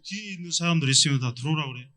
뒤에 있는 사람들 있으면 다 들어오라 그래.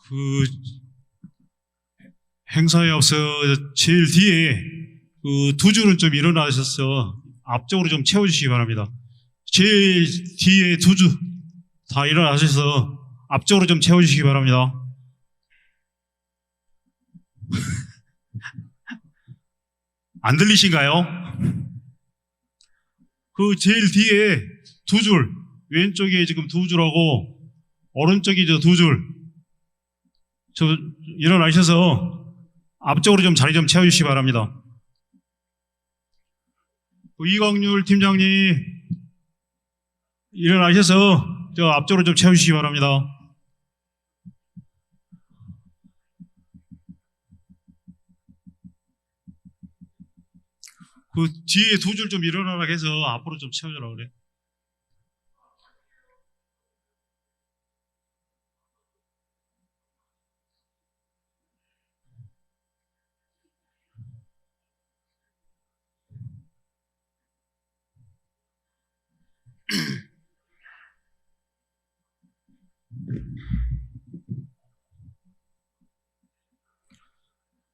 그 행사에 앞서 제일 뒤에 그 두 줄은 좀 일어나셔서 앞쪽으로 좀 채워주시기 바랍니다. 제일 뒤에 두 줄 다 일어나셔서 앞쪽으로 좀 채워주시기 바랍니다. 안 들리신가요? 그 제일 뒤에 두 줄, 왼쪽에 지금 두 줄하고 오른쪽에 저 두 줄, 저 일어나셔서 앞쪽으로 좀 자리 좀 채워주시기 바랍니다. 이광률 팀장님 일어나셔서 저 앞쪽으로 좀 채워주시기 바랍니다. 그 뒤에 두 줄 좀 일어나라 해서 앞으로 좀 채워주라 그래.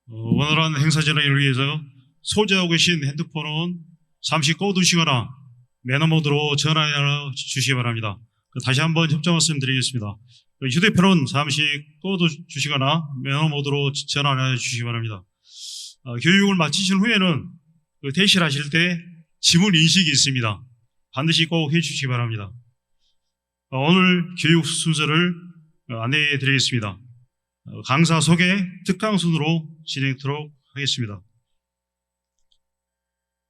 원활한 행사 진행을 위해서 소지하고 계신 핸드폰은 잠시 꺼두시거나 매너 모드로 전화해 주시기 바랍니다. 다시 한번 협조 말씀드리겠습니다. 휴대폰은 잠시 꺼두시거나 매너 모드로 전화해 주시기 바랍니다. 교육을 마치신 후에는 대실하실 때 지문 인식이 있습니다. 반드시 꼭 해주시기 바랍니다. 오늘 교육 순서를 안내해 드리겠습니다. 강사 소개 특강 순으로 진행하도록 하겠습니다.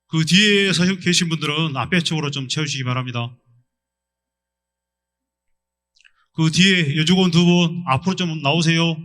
그 뒤에 서 계신 분들은 앞에 쪽으로 좀 채우시기 바랍니다. 그 뒤에 여직원 두 분 앞으로 좀 나오세요.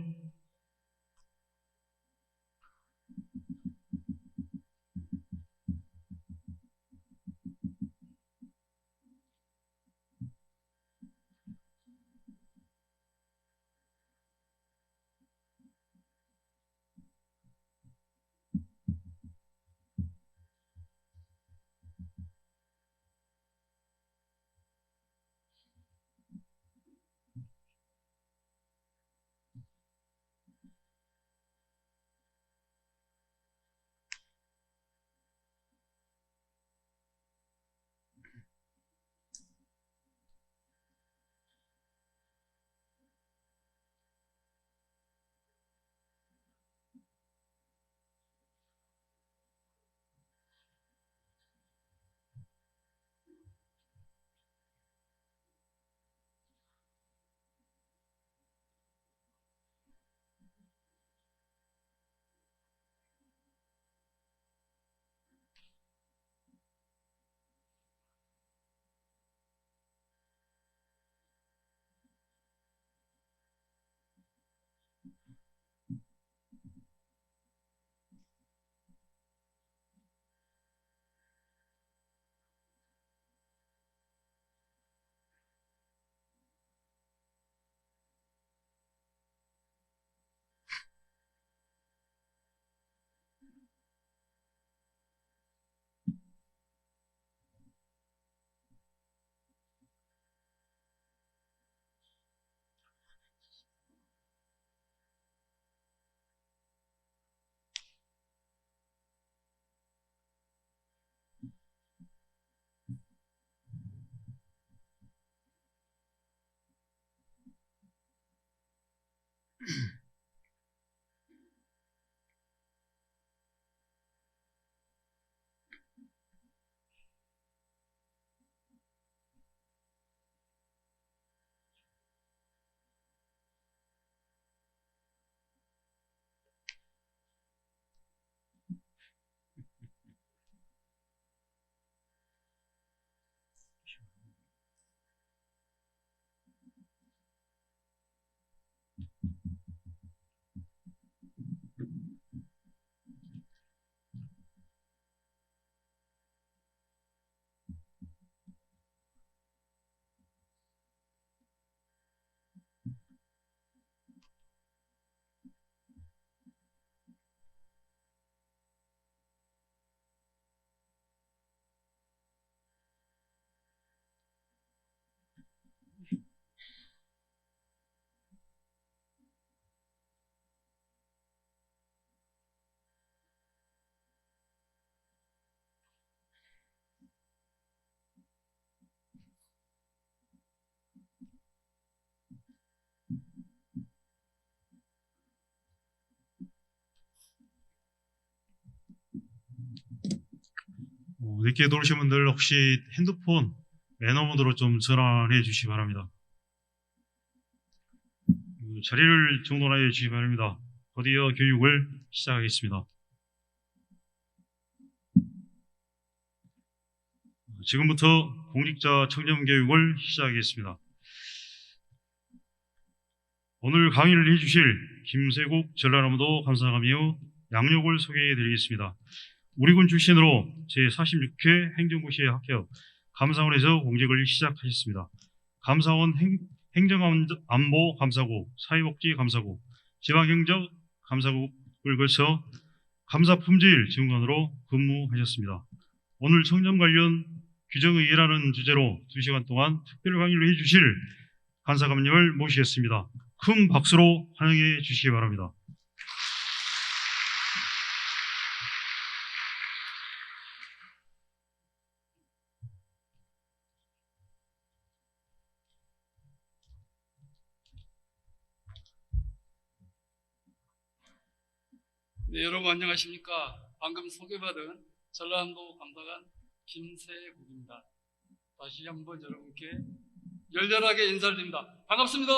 늦게 들어오신 분들 혹시 핸드폰 매너 모드로 좀 전환해 주시기 바랍니다. 자리를 정돈하여 주시기 바랍니다. 곧이어 교육을 시작하겠습니다. 지금부터 공직자 청렴 교육을 시작하겠습니다. 오늘 강의를 해주실 김세국 전라남도 감사감이요 양력을 소개해 드리겠습니다. 우리 군 출신으로 제46회 행정고시에 합격, 감사원에서 공직을 시작하셨습니다. 감사원 행정안보 감사국, 사회복지 감사국, 지방행정 감사국을 거쳐 감사품질 지원관으로 근무하셨습니다. 오늘 청렴 관련 규정의회라는 주제로 2시간 동안 특별 강의를 해주실 간사감님을 모시겠습니다. 큰 박수로 환영해 주시기 바랍니다. 네, 여러분 안녕하십니까. 방금 소개받은 전라남도 감사관 김세국입니다. 다시 한번 여러분께 열렬하게 인사를 드립니다. 반갑습니다.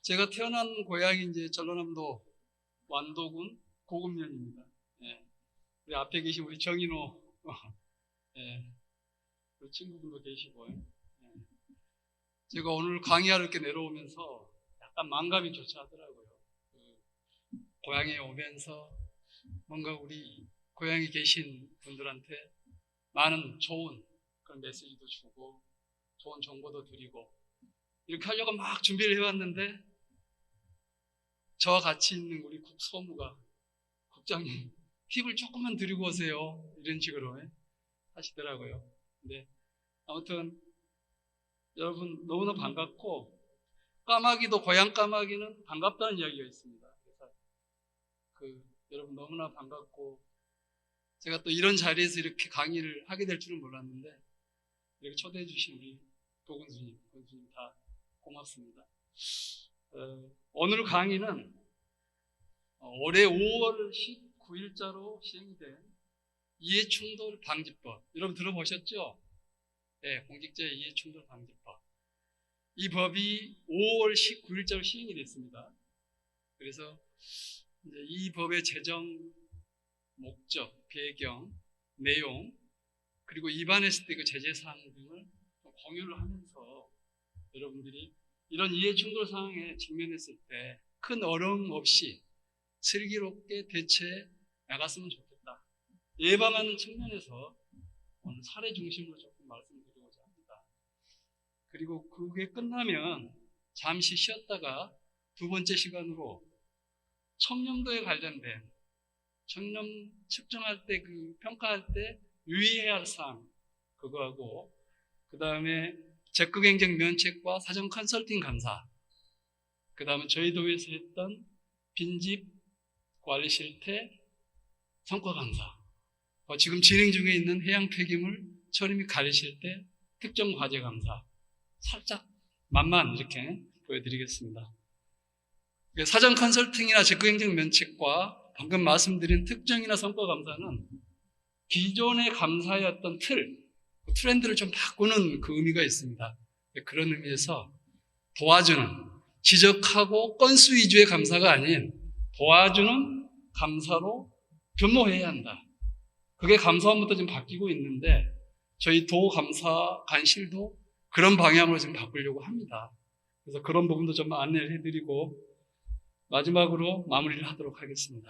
제가 태어난 고향이 이제 전라남도 완도군 고금면입니다. 예. 우리 앞에 계신 우리 정인호 예. 우리 친구분도 계시고 예. 제가 오늘 강의하러 이렇게 내려오면서 약간 만감이 교차하더라고요. 고향에 오면서 뭔가 우리 고향에 계신 분들한테 많은 좋은 그런 메시지도 주고 좋은 정보도 드리고 이렇게 하려고 막 준비를 해왔는데 저와 같이 있는 우리 국소무가 국장님 팁을 조금만 드리고 오세요 이런 식으로 하시더라고요. 근데 아무튼 여러분 너무나 반갑고 까마귀도 고향 까마귀는 반갑다는 이야기가 있습니다. 그래서 여러분 너무나 반갑고 제가 또 이런 자리에서 이렇게 강의를 하게 될 줄은 몰랐는데 이렇게 초대해 주신 우리 도군수님, 권수님 다 고맙습니다. 오늘 강의는 올해 5월 19일자로 시행된 이해충돌 방지법 여러분 들어보셨죠? 네, 공직자 이해충돌 방지법. 이 법이 5월 19일자로 시행이 됐습니다. 그래서 이제 이 법의 제정 목적, 배경, 내용, 그리고 위반했을 때 그 제재 사항 등을 공유를 하면서 여러분들이 이런 이해충돌 상황에 직면했을 때 큰 어려움 없이 슬기롭게 대처해 나갔으면 좋겠다. 예방하는 측면에서 오늘 사례 중심으로 조금 말씀드리고자 합니다. 그리고 그게 끝나면 잠시 쉬었다가 두 번째 시간으로 청렴도에 관련된 청렴 측정할 때 평가할 때 유의해야 할 사항 그거하고 그 다음에 적극행정 면책과 사전 컨설팅 감사 그 다음에 저희 도에서 했던 빈집 관리 실태 성과 감사 지금 진행 중에 있는 해양 폐기물 처리 및 관리 실태 특정 과제 감사 살짝 맛만 이렇게 보여드리겠습니다. 사전 컨설팅이나 직구행정 면책과 방금 말씀드린 특정이나 성과 감사는 기존의 감사의 어떤 트렌드를 좀 바꾸는 그 의미가 있습니다. 그런 의미에서 도와주는, 지적하고 건수 위주의 감사가 아닌 도와주는 감사로 변모해야 한다. 그게 감사원부터 지금 바뀌고 있는데 저희 도감사관실도 그런 방향으로 지금 바꾸려고 합니다. 그래서 그런 부분도 좀 안내를 해드리고 마지막으로 마무리를 하도록 하겠습니다.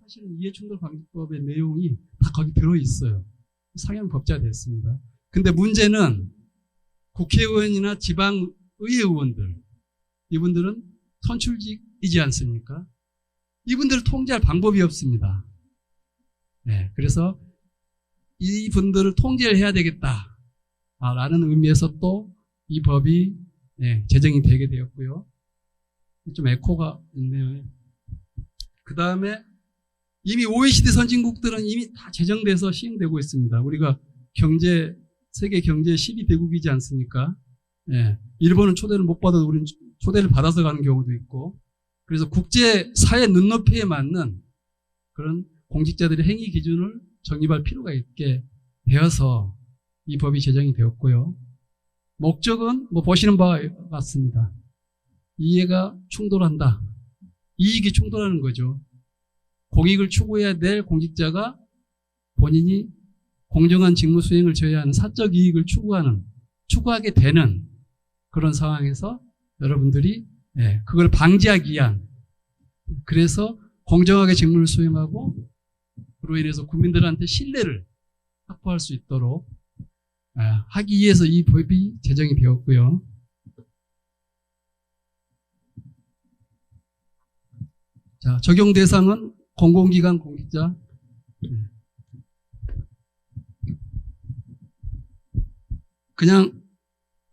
사실은 이해충돌방지법의 내용이 다 거기 들어있어요. 상향 법제화됐습니다. 근데 문제는 국회의원이나 지방의회 의원들, 이분들은 선출직이지 않습니까? 이분들을 통제할 방법이 없습니다. 네, 그래서 이분들을 통제를 해야 되겠다 라는 의미에서 또 이 법이 제정이 되게 되었고요. 좀 에코가 있네요. 그 다음에 이미 OECD 선진국들은 이미 다 제정돼서 시행되고 있습니다. 우리가 세계 경제 12대국이지 않습니까? 일본은 초대를 못 받아도 우리는 초대를 받아서 가는 경우도 있고, 그래서 국제사회 눈높이에 맞는 그런 공직자들의 행위 기준을 정립할 필요가 있게 되어서 이 법이 제정이 되었고요. 목적은 보시는 바와 같습니다. 이해가 충돌한다. 이익이 충돌하는 거죠. 공익을 추구해야 될 공직자가 본인이 공정한 직무 수행을 줘야 하는 사적 이익을 추구하게 되는 그런 상황에서 여러분들이 그걸 방지하기 위한, 그래서 공정하게 직무를 수행하고 그로 인해서 국민들한테 신뢰를 확보할 수 있도록 하기 위해서 이 법이 제정이 되었고요. 자, 적용 대상은 공공기관 공직자. 그냥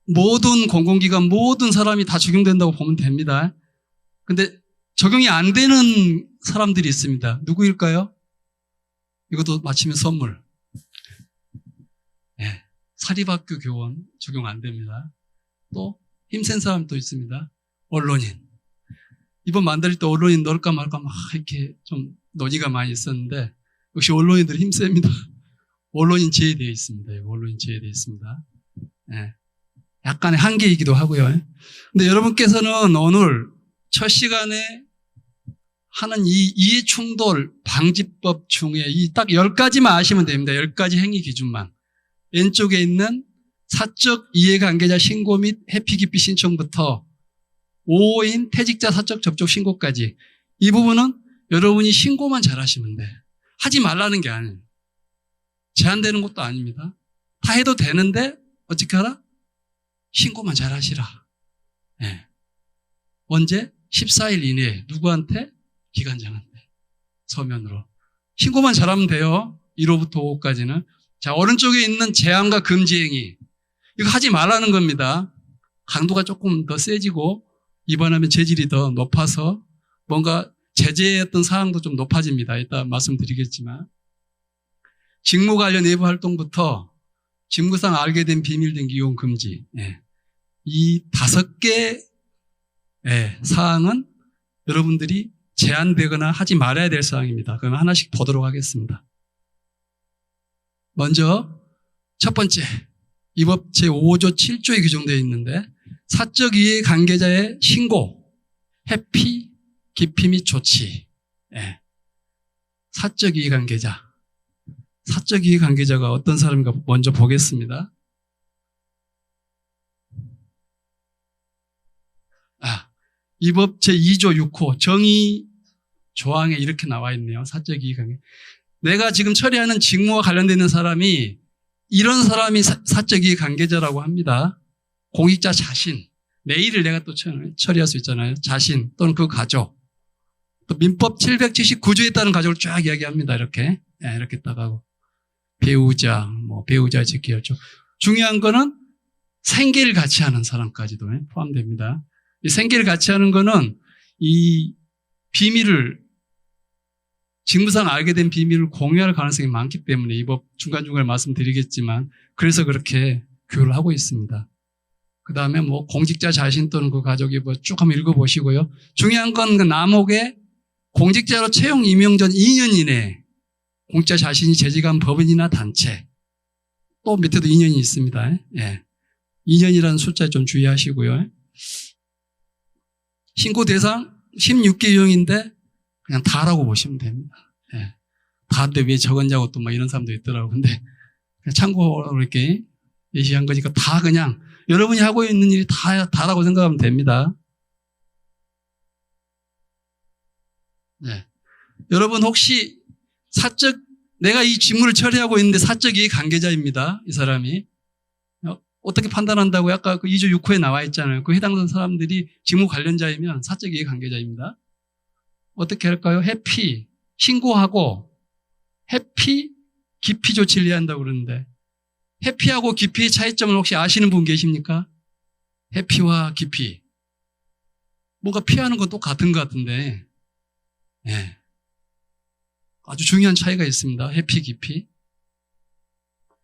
모든 공공기관, 모든 사람이 다 적용된다고 보면 됩니다. 근데 적용이 안 되는 사람들이 있습니다. 누구일까요? 이것도 마치면 선물. 네, 사립학교 교원 적용 안 됩니다. 또 힘센 사람도 있습니다. 언론인. 이번 만들일 때 언론인 넣을까 말까 막 이렇게 좀 논의가 많이 있었는데 역시 언론인들이 힘셉니다. 언론인 제외되어 있습니다. 언론인 제외되어 있습니다. 네. 약간의 한계이기도 하고요. 근데 여러분께서는 오늘 첫 시간에 하는 이 이해충돌 방지법 중에 이 딱 10가지만 아시면 됩니다. 10가지 행위 기준만. 왼쪽에 있는 사적 이해관계자 신고 및 해피기피 신청부터 5호인 퇴직자 사적 접촉 신고까지 이 부분은 여러분이 신고만 잘하시면 돼. 하지 말라는 게 아니에요. 제한되는 것도 아닙니다. 다 해도 되는데 어떻게 하라? 신고만 잘하시라. 네. 언제? 14일 이내에 누구한테? 기관장한테. 서면으로. 신고만 잘하면 돼요. 1호부터 5호까지는. 자, 오른쪽에 있는 제한과 금지 행위. 이거 하지 말라는 겁니다. 강도가 조금 더 세지고 위반하면 재질이 더 높아서 뭔가 제재의 어떤 사항도 좀 높아집니다. 이따 말씀드리겠지만. 직무 관련 외부 활동부터 직무상 알게 된 비밀 등기 이용 금지. 예. 이 5개 사항은 여러분들이 제한되거나 하지 말아야 될 사항입니다. 그럼 하나씩 보도록 하겠습니다. 먼저 첫 번째, 이 법 제5조 7조에 규정되어 있는데 사적 이해 관계자의 신고, 회피, 기피 및 조치. 예. 사적 이해 관계자. 사적 이해 관계자가 어떤 사람인가 먼저 보겠습니다. 이 법 제2조 6호 정의 조항에 이렇게 나와 있네요. 사적 이해 관계. 내가 지금 처리하는 직무와 관련되는 사람이 이런 사람이 사적 이해 관계자라고 합니다. 공익자 자신. 내 일을 내가 또 처리할 수 있잖아요. 자신 또는 그 가족. 또 민법 779조에 따른 가족을 쫙 이야기합니다. 이렇게. 이렇게 딱 하고. 배우자, 배우자 직계혈족. 중요한 거는 생계를 같이 하는 사람까지도 포함됩니다. 이 생계를 같이 하는 거는 이 비밀을, 직무상 알게 된 비밀을 공유할 가능성이 많기 때문에 이 법 중간중간에 말씀드리겠지만 그래서 그렇게 교육을 하고 있습니다. 그 다음에 공직자 자신 또는 그 가족이 쭉 한번 읽어보시고요. 중요한 건 그 남옥에 공직자로 채용 임용 전 2년 이내에 공직자 자신이 재직한 법인이나 단체 또 밑에도 2년이 있습니다. 예. 2년이라는 숫자에 좀 주의하시고요. 신고 대상 16개 유형인데 그냥 다라고 보시면 됩니다. 예. 다인데 왜 적었냐고 또 이런 사람도 있더라고요. 근데 그냥 참고로 이렇게 예시한 거니까 다 그냥 여러분이 하고 있는 일이 다라고 생각하면 됩니다. 네. 여러분 혹시 내가 이 직무를 처리하고 있는데 사적 이해 관계자입니다. 이 사람이. 어떻게 판단한다고요? 아까 그 2조 6호에 나와 있잖아요. 그 해당되는 사람들이 직무 관련자이면 사적 이해 관계자입니다. 어떻게 할까요? 회피, 신고하고 회피, 기피 조치를 해야 한다고 그러는데 회피하고 기피의 차이점을 혹시 아시는 분 계십니까? 회피와 기피. 뭔가 피하는 건 똑같은 것 같은데 네. 아주 중요한 차이가 있습니다. 회피, 기피.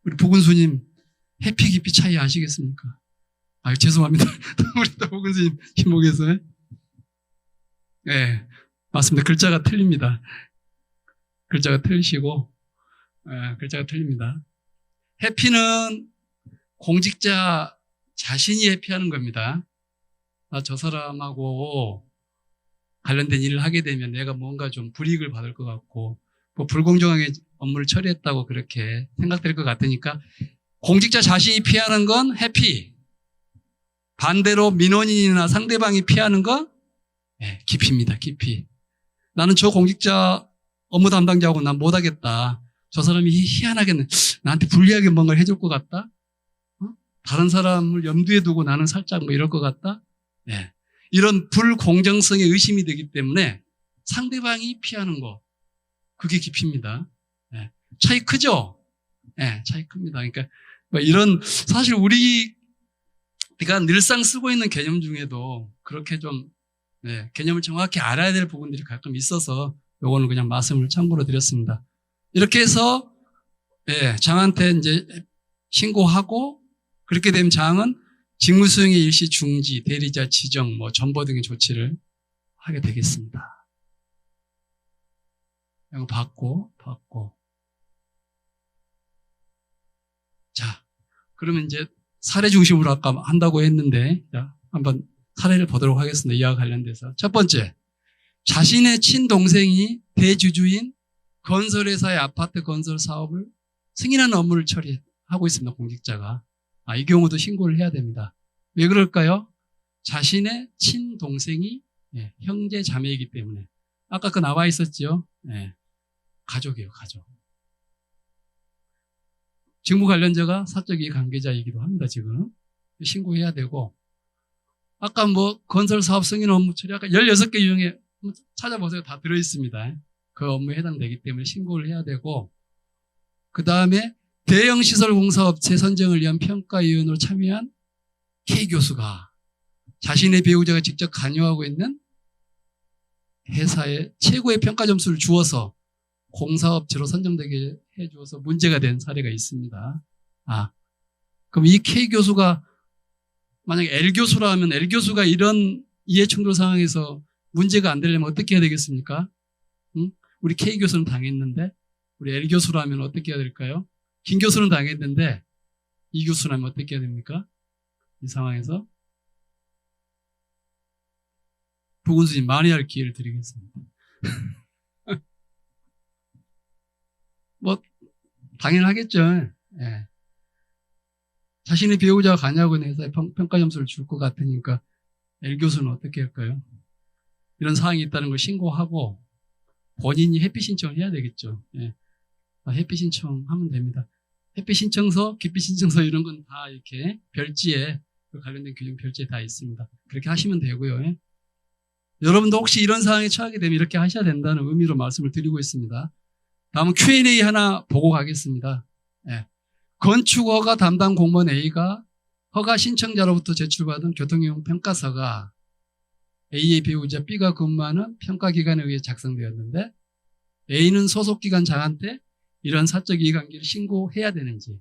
우리 보건수님 회피, 기피 차이 아시겠습니까? 죄송합니다. 우리 보건수님 김목에서. 네, 맞습니다. 글자가 틀립니다. 글자가 틀리시고, 글자가 틀립니다. 회피는 공직자 자신이 회피하는 겁니다. 저 사람하고 관련된 일을 하게 되면 내가 뭔가 좀 불이익을 받을 것 같고, 불공정하게 업무를 처리했다고 그렇게 생각될 것 같으니까 공직자 자신이 피하는 건 회피. 반대로 민원인이나 상대방이 피하는 건 기피입니다. 기피. 나는 저 공직자 업무 담당자하고 난 못하겠다. 저 사람이 희한하게 나한테 불리하게 뭔가를 해줄 것 같다. 다른 사람을 염두에 두고 나는 살짝 뭐 이럴 것 같다? 네. 이런 불공정성에 의심이 되기 때문에 상대방이 피하는 거, 그게 깊입니다. 네. 차이 크죠? 네, 차이 큽니다. 그러니까 뭐 이런, 사실 우리가 늘상 쓰고 있는 개념 중에도 그렇게 좀 네, 개념을 정확히 알아야 될 부분들이 가끔 있어서 요거는 그냥 말씀을 참고로 드렸습니다. 이렇게 해서 네, 장한테 이제 신고하고 그렇게 되면 장은 직무수행의 일시 중지, 대리자 지정, 뭐 전보 등의 조치를 하게 되겠습니다. 이거 받고. 자, 그러면 이제 사례 중심으로 아까 한다고 했는데, 자, 한번 사례를 보도록 하겠습니다. 이와 관련돼서. 첫 번째, 자신의 친동생이 대주주인 건설회사의 아파트 건설 사업을 승인하는 업무를 처리하고 있습니다. 공직자가. 이 경우도 신고를 해야 됩니다. 왜 그럴까요? 자신의 친동생이 형제 자매이기 때문에. 아까 그 나와 있었죠? 가족이에요, 가족. 직무 관련자가 사적 이해 관계자이기도 합니다, 지금. 신고해야 되고. 아까 뭐 건설 사업 승인 업무 처리, 아까 16개 중에 찾아보세요. 다 들어있습니다. 그 업무에 해당되기 때문에 신고를 해야 되고. 그 다음에 대형시설공사업체 선정을 위한 평가위원으로 참여한 K교수가 자신의 배우자가 직접 관여하고 있는 회사에 최고의 평가 점수를 주어서 공사업체로 선정되게 해주어서 문제가 된 사례가 있습니다. 그럼 이 K교수가 만약에 L교수라 하면 L교수가 이런 이해충돌 상황에서 문제가 안 되려면 어떻게 해야 되겠습니까? 우리 K교수는 당했는데 우리 L교수라 하면 어떻게 해야 될까요? 김교수는 당했는데 이 교수라면 어떻게 해야 됩니까? 이 상황에서 부군수님 만회할 기회를 드리겠습니다. 뭐 당연하겠죠. 예. 자신의 배우자가 관여하고 있는 회사에 평가 점수를 줄 것 같으니까 L교수는 어떻게 할까요? 이런 사항이 있다는 걸 신고하고 본인이 회피 신청을 해야 되겠죠. 예. 회피 신청하면 됩니다. 회피 신청서, 기피 신청서 이런 건 다 이렇게 별지에 그 관련된 규정 별지에 다 있습니다. 그렇게 하시면 되고요. 예. 여러분도 혹시 이런 상황에 처하게 되면 이렇게 하셔야 된다는 의미로 말씀을 드리고 있습니다. 다음은 Q&A 하나 보고 가겠습니다. 예. 건축허가 담당 공무원 A가 허가 신청자로부터 제출받은 교통이용 평가서가 A의 배우자 B가 근무하는 평가기관에 의해 작성되었는데 A는 소속기관 장한테 이런 사적 이해관계를 신고해야 되는지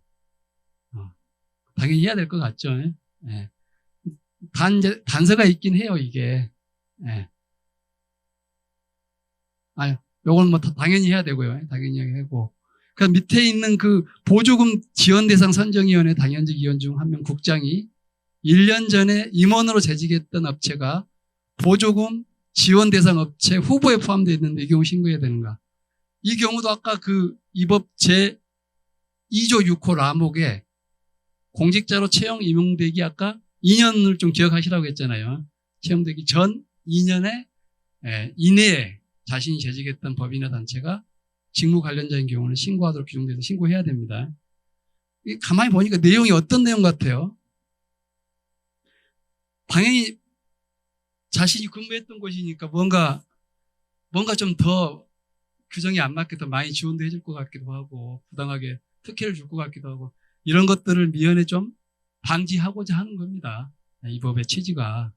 당연히 해야 될 것 같죠. 예. 단서가 있긴 해요, 이게. 예. 요건 뭐 당연히 해야 되고요. 당연히 해야 되고. 그 밑에 있는 그 보조금 지원 대상 선정위원회 당연직 위원 중 한 명 국장이 1년 전에 임원으로 재직했던 업체가 보조금 지원 대상 업체 후보에 포함되어 있는데 이 경우 신고해야 되는가? 이 경우도 아까 그 이 법 제 2조 6호 라목에 공직자로 채용 임용되기 아까 2년을 좀 기억하시라고 했잖아요. 채용되기 전 2년에 이내에 자신이 재직했던 법인이나 단체가 직무 관련자인 경우는 신고하도록 규정돼서 신고해야 됩니다. 가만히 보니까 내용이 어떤 내용 같아요? 당연히 자신이 근무했던 곳이니까 뭔가 좀 더 규정이 안 맞게 더 많이 지원도 해줄 것 같기도 하고 부당하게 특혜를 줄 것 같기도 하고 이런 것들을 미연에 좀 방지하고자 하는 겁니다. 이 법의 취지가.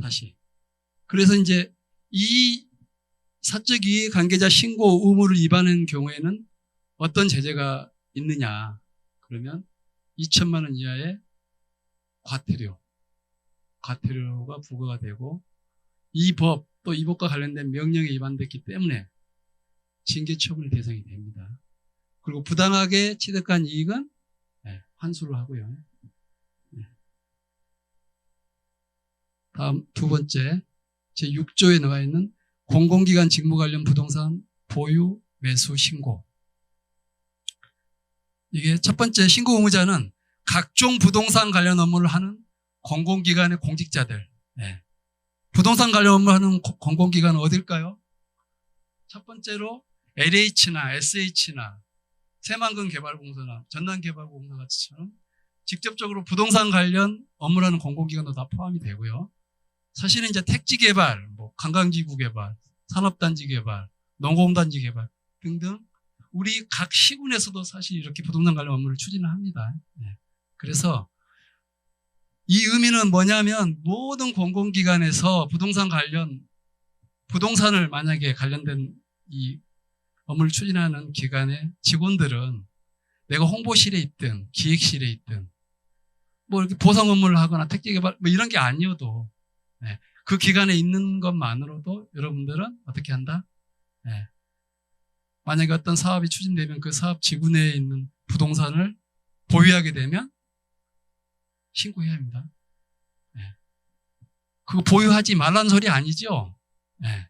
다시. 그래서 이제 이 사적 이해 관계자 신고 의무를 위반한 경우에는 어떤 제재가 있느냐. 그러면 2천만 원 이하의 과태료가 부과가 되고 이 법, 또 이 법과 관련된 명령에 위반됐기 때문에 징계 처분의 대상이 됩니다. 그리고 부당하게 취득한 이익은 환수를 하고요. 다음 두 번째, 제6조에 나와 있는 공공기관 직무 관련 부동산 보유, 매수 신고. 이게 첫 번째 신고 의무자는 각종 부동산 관련 업무를 하는 공공기관의 공직자들. 부동산 관련 업무를 하는 공공기관은 어딜까요? 첫 번째로 LH나 SH나 새만금 개발공사나 전남개발공사 같이처럼 직접적으로 부동산 관련 업무를 하는 공공기관도 다 포함이 되고요. 사실은 이제 택지 개발, 뭐 관광지구 개발, 산업단지 개발, 농공단지 개발 등등 우리 각 시군에서도 사실 이렇게 부동산 관련 업무를 추진을 합니다. 예. 그래서 이 의미는 뭐냐면 모든 공공기관에서 부동산 관련 부동산을 만약에 관련된 이 업무를 추진하는 기관의 직원들은 내가 홍보실에 있든 기획실에 있든 뭐 이렇게 보상 업무를 하거나 택지 개발 뭐 이런 게 아니어도 예, 그 기관에 있는 것만으로도 여러분들은 어떻게 한다? 예, 만약에 어떤 사업이 추진되면 그 사업 지구 내에 있는 부동산을 보유하게 되면 신고해야 합니다. 예. 그거 보유하지 말라는 소리 아니죠? 예.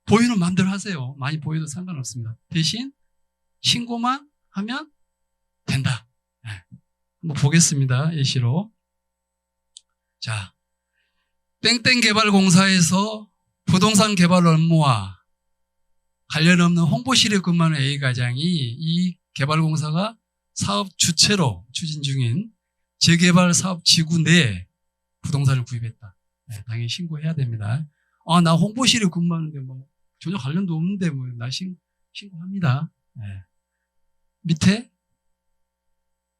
보유는 마음대로 하세요. 많이 보유도 상관없습니다. 대신 신고만 하면 된다. 예. 한번 보겠습니다. 예시로. 자, 땡땡개발공사에서 부동산 개발 업무와 관련 없는 홍보실에 근무하는 A과장이 이 개발공사가 사업 주체로 추진 중인 재개발 사업 지구 내에 부동산을 구입했다. 네, 당연히 신고해야 됩니다. 아, 나 홍보실에 근무하는데 뭐 전혀 관련도 없는데 뭐 나 신고합니다. 네. 밑에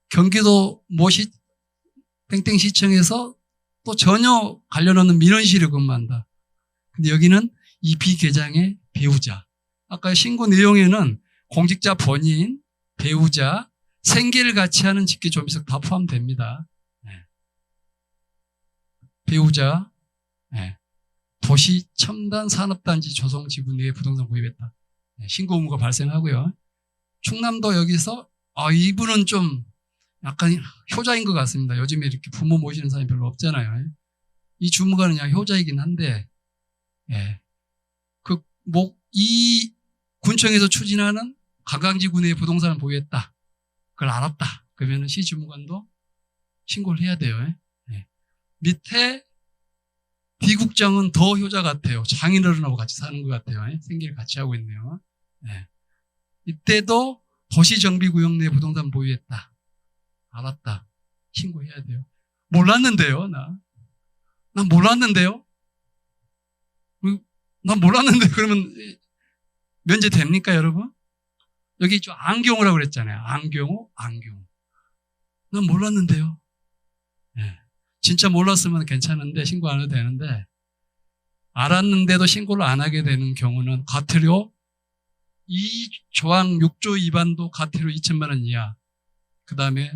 경기도 모시 땡땡시청에서 또 전혀 관련 없는 민원실에 근무한다. 근데 여기는 이 비계장의 배우자. 아까 신고 내용에는 공직자 본인, 배우자, 생계를 같이 하는 직계조비석 다 포함됩니다. 네. 배우자, 네. 도시 첨단 산업단지 조성 지구 내에 부동산 구입했다. 네. 신고 의무가 발생하고요. 충남도 여기서 이분은 좀 약간 효자인 것 같습니다. 요즘에 이렇게 부모 모시는 사람이 별로 없잖아요. 이 주무관은 그냥 효자이긴 한데, 예. 이 군청에서 추진하는 관광지구 내에 부동산을 보유했다. 그걸 알았다. 그러면 시 주무관도 신고를 해야 돼요. 예. 밑에 D국장은 더 효자 같아요. 장인어른하고 같이 사는 것 같아요. 생계를 같이 하고 있네요. 예. 이때도 도시정비구역 내 부동산 보유했다. 알았다. 신고해야 돼요. 몰랐는데요, 난 몰랐는데요? 난 몰랐는데, 그러면 면제됩니까, 여러분? 여기 좀 안경호라고 그랬잖아요. 안경호. 난 몰랐는데요. 네. 진짜 몰랐으면 괜찮은데, 신고 안 해도 되는데, 알았는데도 신고를 안 하게 되는 경우는 과태료, 이 조항 6조 위반도 과태료 2천만 원 이하, 그 다음에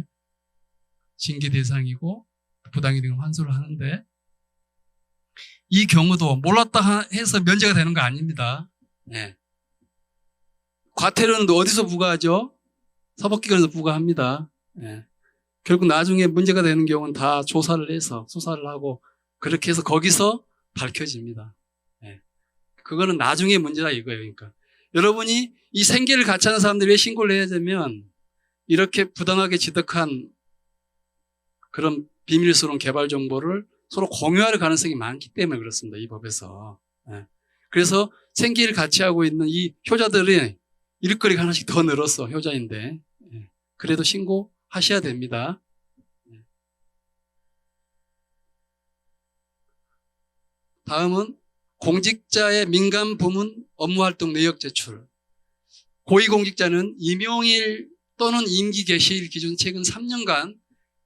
징계 대상이고 부당이득은 환수를 하는데 이 경우도 몰랐다 해서 면제가 되는 거 아닙니다. 네. 과태료는 어디서 부과하죠? 사법기관에서 부과합니다. 네. 결국 나중에 문제가 되는 경우는 다 조사를 해서 수사를 하고 그렇게 해서 거기서 밝혀집니다. 네. 그거는 나중에 문제다 이거예요. 그러니까 여러분이 이 생계를 같이 하는 사람들이 왜 신고를 해야 되면 이렇게 부당하게 취득한 그런 비밀스러운 개발 정보를 서로 공유할 가능성이 많기 때문에 그렇습니다. 이 법에서. 예. 그래서 생계를 같이 하고 있는 이 효자들이 일거리가 하나씩 더 늘었어. 효자인데. 예. 그래도 신고하셔야 됩니다. 예. 다음은 공직자의 민간 부문 업무활동 내역 제출. 고위공직자는 임용일 또는 임기 개시일 기준 최근 3년간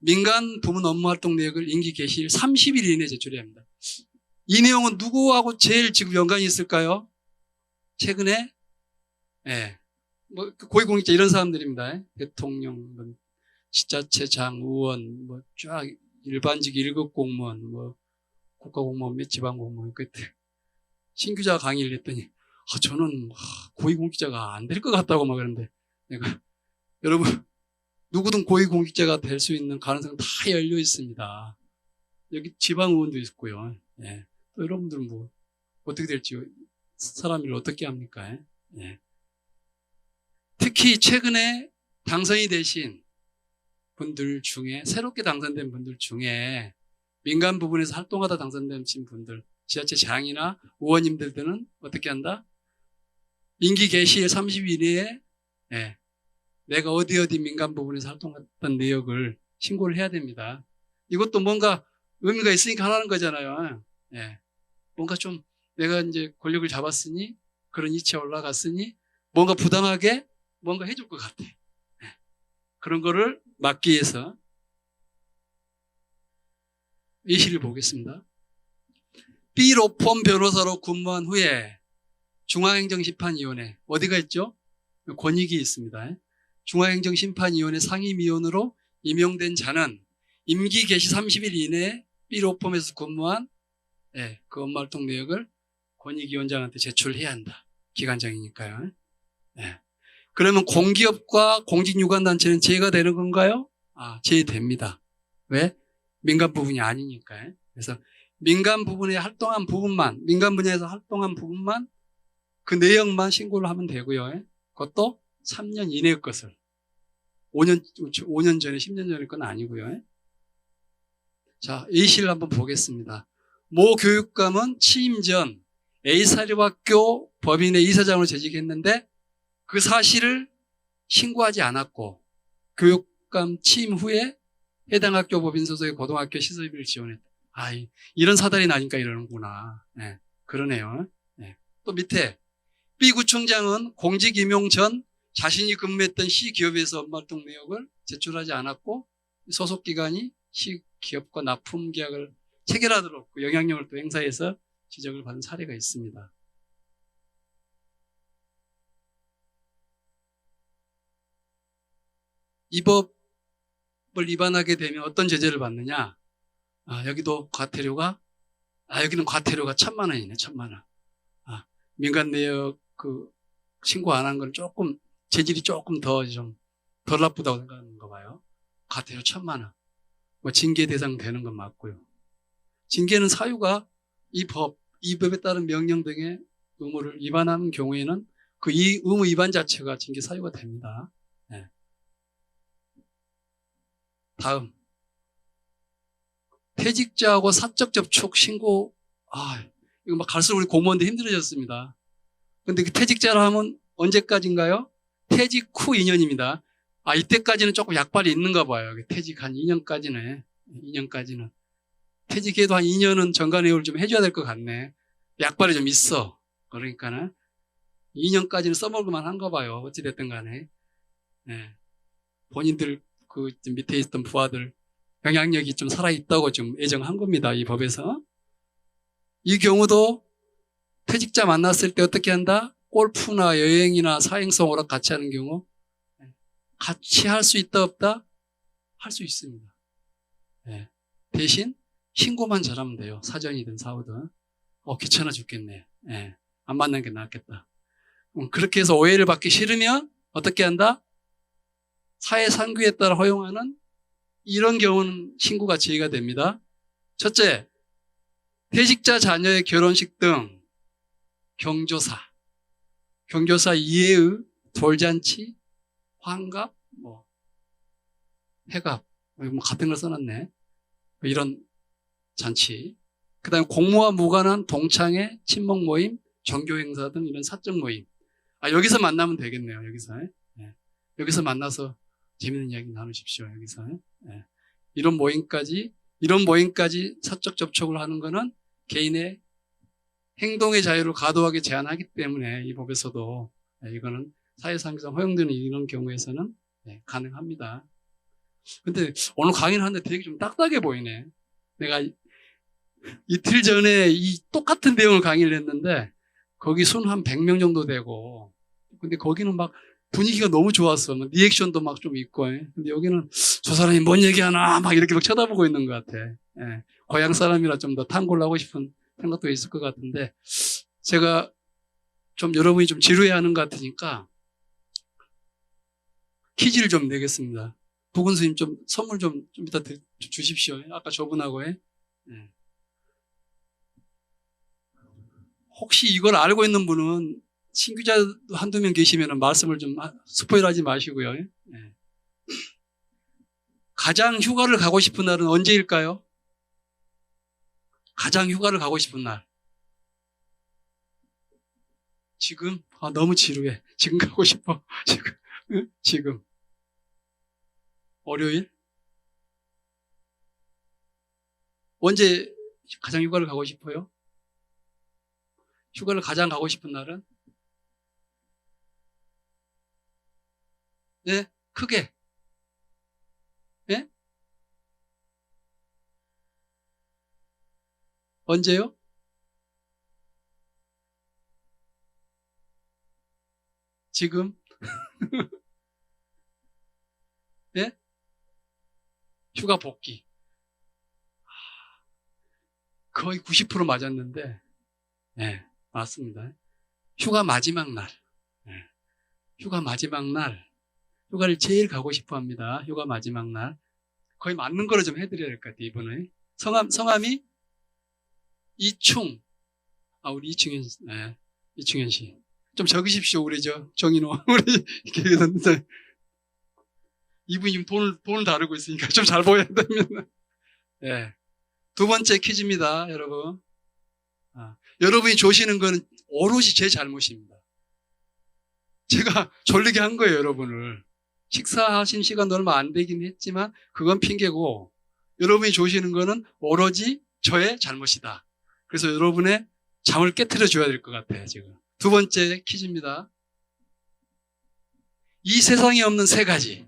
민간 부문 업무활동 내역을 임기 개시일 30일 이내에 제출해야 합니다. 이 내용은 누구하고 제일 지금 연관이 있을까요? 최근에 뭐 고위공직자 이런 사람들입니다. 대통령, 뭐 지자체장, 의원, 뭐 쫙 일반직 1급 공무원, 뭐 국가공무원 및 지방공무원 끝에 신규자 강의를 했더니 저는 고위공직자가 안 될 것 같다고 막 그러는데 내가 여러분 누구든 고위공직자가 될 수 있는 가능성 다 열려 있습니다. 여기 지방의원도 있고요. 예. 또 여러분들은 뭐 어떻게 될지 사람 일을 어떻게 합니까? 예. 특히 최근에 당선이 되신 분들 중에 새롭게 당선된 분들 중에 민간 부분에서 활동하다 당선되신 분들 지자체장이나 의원님들은 어떻게 한다? 임기 개시일 30일 이내에 내가 어디 민간 부분에서 활동했던 내역을 신고를 해야 됩니다. 이것도 뭔가 의미가 있으니까 하라는 거잖아요. 예. 뭔가 좀 내가 이제 권력을 잡았으니 그런 위치에 올라갔으니 뭔가 부당하게 뭔가 해줄 것 같아. 예. 그런 거를 막기 위해서 예시를 보겠습니다. B로펌 변호사로 근무한 후에 중앙행정심판위원회 어디가 있죠? 권익이 있습니다. 중앙행정심판위원회 상임위원으로 임용된 자는 임기 개시 30일 이내에 B로펌에서 근무한 그 업무활동 내역을 권익위원장한테 제출해야 한다. 기간정이니까요. 그러면 공기업과 공직유관단체는 제외가 되는 건가요? 제외됩니다. 왜? 민간 부분이 아니니까요. 그래서 민간 부분에 활동한 부분만, 민간 분야에서 활동한 부분만 그 내역만 신고를 하면 되고요. 그것도 3년 이내의 것을. 5년 전에, 10년 전의 건 아니고요. 자, A씨를 한번 보겠습니다. 모 교육감은 취임 전 A사립학교 법인의 이사장으로 재직했는데 그 사실을 신고하지 않았고 교육감 취임 후에 해당 학교 법인 소속의 고등학교 시설비를 지원했다. 이런 사달이 나니까 이러는구나. 그러네요. 또 밑에 B구청장은 공직 임용 전 자신이 근무했던 시기업에서 업무활동 내역을 제출하지 않았고 소속 기관이 시기업과 납품 계약을 체결하도록 그 영향력을 또 행사해서 지적을 받은 사례가 있습니다. 이 법을 위반하게 되면 어떤 제재를 받느냐? 여기도 과태료가 여기는 과태료가 1,000만 원이네. 1,000만 원. 민간 내역 신고 안 한 건 조금 재질이 조금 더 좀 덜 나쁘다고 생각하는가 봐요. 과태료 1,000만 원. 뭐 징계 대상 되는 건 맞고요. 징계는 사유가 이 법에 따른 명령 등의 의무를 위반하는 경우에는 그 이 의무 위반 자체가 징계 사유가 됩니다. 다음. 퇴직자하고 사적 접촉 신고, 이거 막 갈수록 우리 공무원들 힘들어졌습니다. 근데 그 퇴직자라 하면 언제까지인가요? 퇴직 후 2년입니다. 이때까지는 조금 약발이 있는가 봐요. 퇴직 한 2년까지는. 2년까지는. 퇴직해도 한 2년은 정관예우를 좀 해줘야 될 것 같네. 약발이 좀 있어. 그러니까는 2년까지는 써먹을만 한가 봐요. 어찌됐든 간에. 본인들 그 밑에 있던 부하들 영향력이 좀 살아있다고 좀 애정한 겁니다. 이 법에서. 이 경우도 퇴직자 만났을 때 어떻게 한다? 골프나 여행이나 사행성 오락 같이 하는 경우 같이 할 수 있다 없다? 할 수 있습니다. 대신 신고만 잘하면 돼요. 사전이든 사후든. 귀찮아 죽겠네. 안 만나는 게 낫겠다. 그렇게 해서 오해를 받기 싫으면 어떻게 한다? 사회상규에 따라 허용하는 이런 경우는 신고가 제외가 됩니다. 첫째, 퇴직자 자녀의 결혼식 등 경조사 이해의 돌잔치, 환갑, 회갑, 같은 걸 써놨네. 이런 잔치. 그 다음에 공무와 무관한 동창회, 친목 모임, 종교행사 등 이런 사적 모임. 여기서 만나면 되겠네요. 여기서 만나서 재밌는 이야기 나누십시오. 여기서. 이런 모임까지 사적 접촉을 하는 거는 개인의 행동의 자유를 과도하게 제한하기 때문에 이 법에서도 이거는 사회상규상 허용되는 이런 경우에서는 가능합니다. 근데 오늘 강의를 하는데 되게 좀 딱딱해 보이네. 내가 이틀 전에 이 똑같은 내용을 강의를 했는데 거기 순 한 100명 정도 되고 근데 거기는 막 분위기가 너무 좋았어. 리액션도 막 좀 있고. 근데 여기는 저 사람이 뭔 얘기하나 막 이렇게 막 쳐다보고 있는 것 같아. 고향 사람이라 좀 더 탐구를 하고 싶은 생각도 있을 것 같은데 제가 좀 여러분이 좀 지루해하는 것 같으니까 퀴즈를 좀 내겠습니다. 부근 스님 좀 선물 좀 이따 주십시오. 아까 저분하고 혹시 이걸 알고 있는 분은 신규자 한두 명 계시면 말씀을 좀 스포일 하지 마시고요. 가장 휴가를 가고 싶은 날은 언제일까요? 가장 휴가를 가고 싶은 날. 지금? 너무 지루해. 지금 가고 싶어. 지금. 월요일? 언제 가장 휴가를 가고 싶어요? 휴가를 가장 가고 싶은 날은? 네? 크게. 네? 언제요? 지금? 네? 휴가 복귀. 거의 90% 맞았는데, 네, 맞습니다. 휴가 마지막 날. 네. 휴가 마지막 날. 휴가를 제일 가고 싶어 합니다. 휴가 마지막 날. 거의 맞는 거를 좀 해드려야 될 것 같아요, 이번에. 성함이? 이충. 아, 우리 이충현, 네, 이충현 씨. 좀 적으십시오, 우리 정인호. 우리, 이렇게, 이분이 지금 돈을 다루고 있으니까 좀 잘 보여야 되면. 네. 두 번째 퀴즈입니다, 여러분. 여러분이 조시는 거는 오롯이 제 잘못입니다. 제가 졸리게 한 거예요, 여러분을. 식사하신 시간도 얼마 안 되긴 했지만 그건 핑계고, 여러분이 조시는 거는 오로지 저의 잘못이다. 그래서 여러분의 잠을 깨트려 줘야 될 것 같아요, 지금. 두 번째 퀴즈입니다. 이 세상에 없는 세 가지.